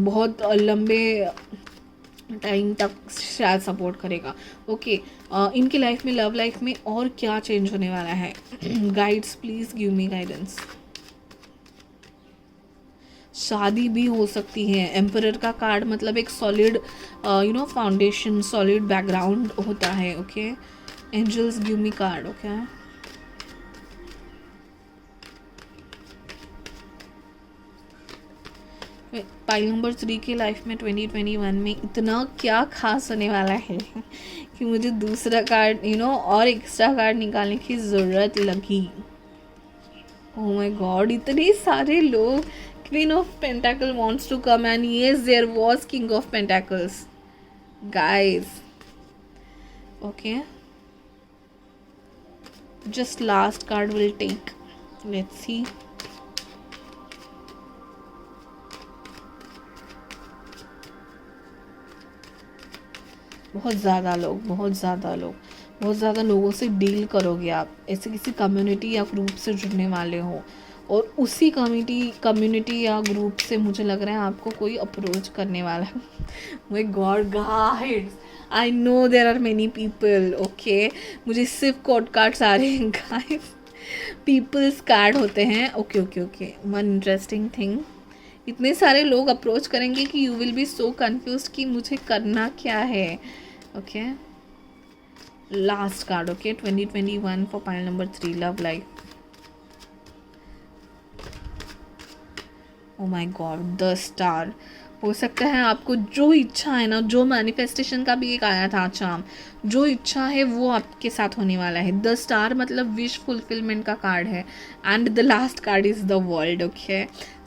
Speaker 1: बहुत लंबे टाइम तक शायद सपोर्ट करेगा। ओके, इनकी लाइफ में, लव लाइफ में और क्या चेंज होने वाला है? Guides, please give me guidance. शादी भी हो सकती है। एम्परर का कार्ड मतलब एक सॉलिड फाउंडेशन, सॉलिड बैकग्राउंड होता है। Okay, angels give me card. Okay, pile number 3 की लाइफ में 2021 में इतना क्या खास होने वाला है कि मुझे दूसरा कार्ड और एक्स्ट्रा कार्ड निकालने की ज़रूरत लगी। ओह माय गॉड, इतने सारे लोग। Queen of Pentacle wants to come, and yes, there was King of Pentacles. Guys, okay, just last card will take. Let's see. बहुत ज़्यादा लोगों से डील करोगे आप, ऐसे किसी कम्युनिटी या ग्रुप से जुड़ने वाले हो, और उसी कम्युनिटी या ग्रुप से मुझे लग रहा है आपको कोई अप्रोच करने वाला है। My god guys, I know there are many people. Okay, मुझे सिर्फ कोड कार्ड्स आ रहे हैं गाइस, पीपल्स कार्ड होते हैं। Okay okay okay, one interesting thing, इतने सारे लोग अप्रोच करेंगे कि you will be so confuse कि मुझे करना क्या है। Okay, last card. Okay, 2021 for pile number 3, love life. Oh my God, the star. हो सकता है आपको जो इच्छा है ना, जो मैनिफेस्टेशन का भी एक आया था चार्म, जो इच्छा है वो आपके साथ होने वाला है। द स्टार मतलब विश फुलफिलमेंट का कार्ड है, and the last card is the world. Okay,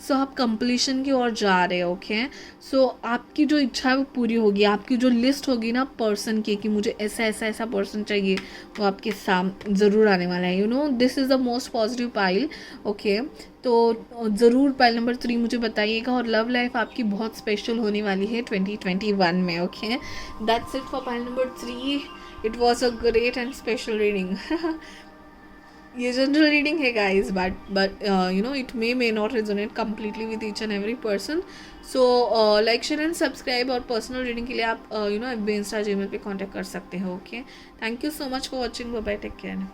Speaker 1: so आप कंप्लीशन की ओर जा रहे हो। ओके, सो आपकी जो इच्छा है वो पूरी होगी। आपकी जो लिस्ट होगी ना पर्सन की कि मुझे ऐसा ऐसा ऐसा पर्सन चाहिए, वो आपके सामने ज़रूर आने वाला है। You know, this is the most positive pile. Okay, तो ज़रूर पाइल नंबर 3 मुझे बताइएगा, और लव लाइफ आपकी बहुत स्पेशल होने वाली है 2021 में। Okay, that's it for pile number 3। It was a great and special reading. ये जनरल रीडिंग है guys, but you know it may not resonate completely with each and every person. So like share and subscribe, और पर्सनल रीडिंग के लिए आप you know FB Insta Gmail पे कॉन्टैक्ट कर सकते हो। Okay, thank you so much for watching, bye bye, take care.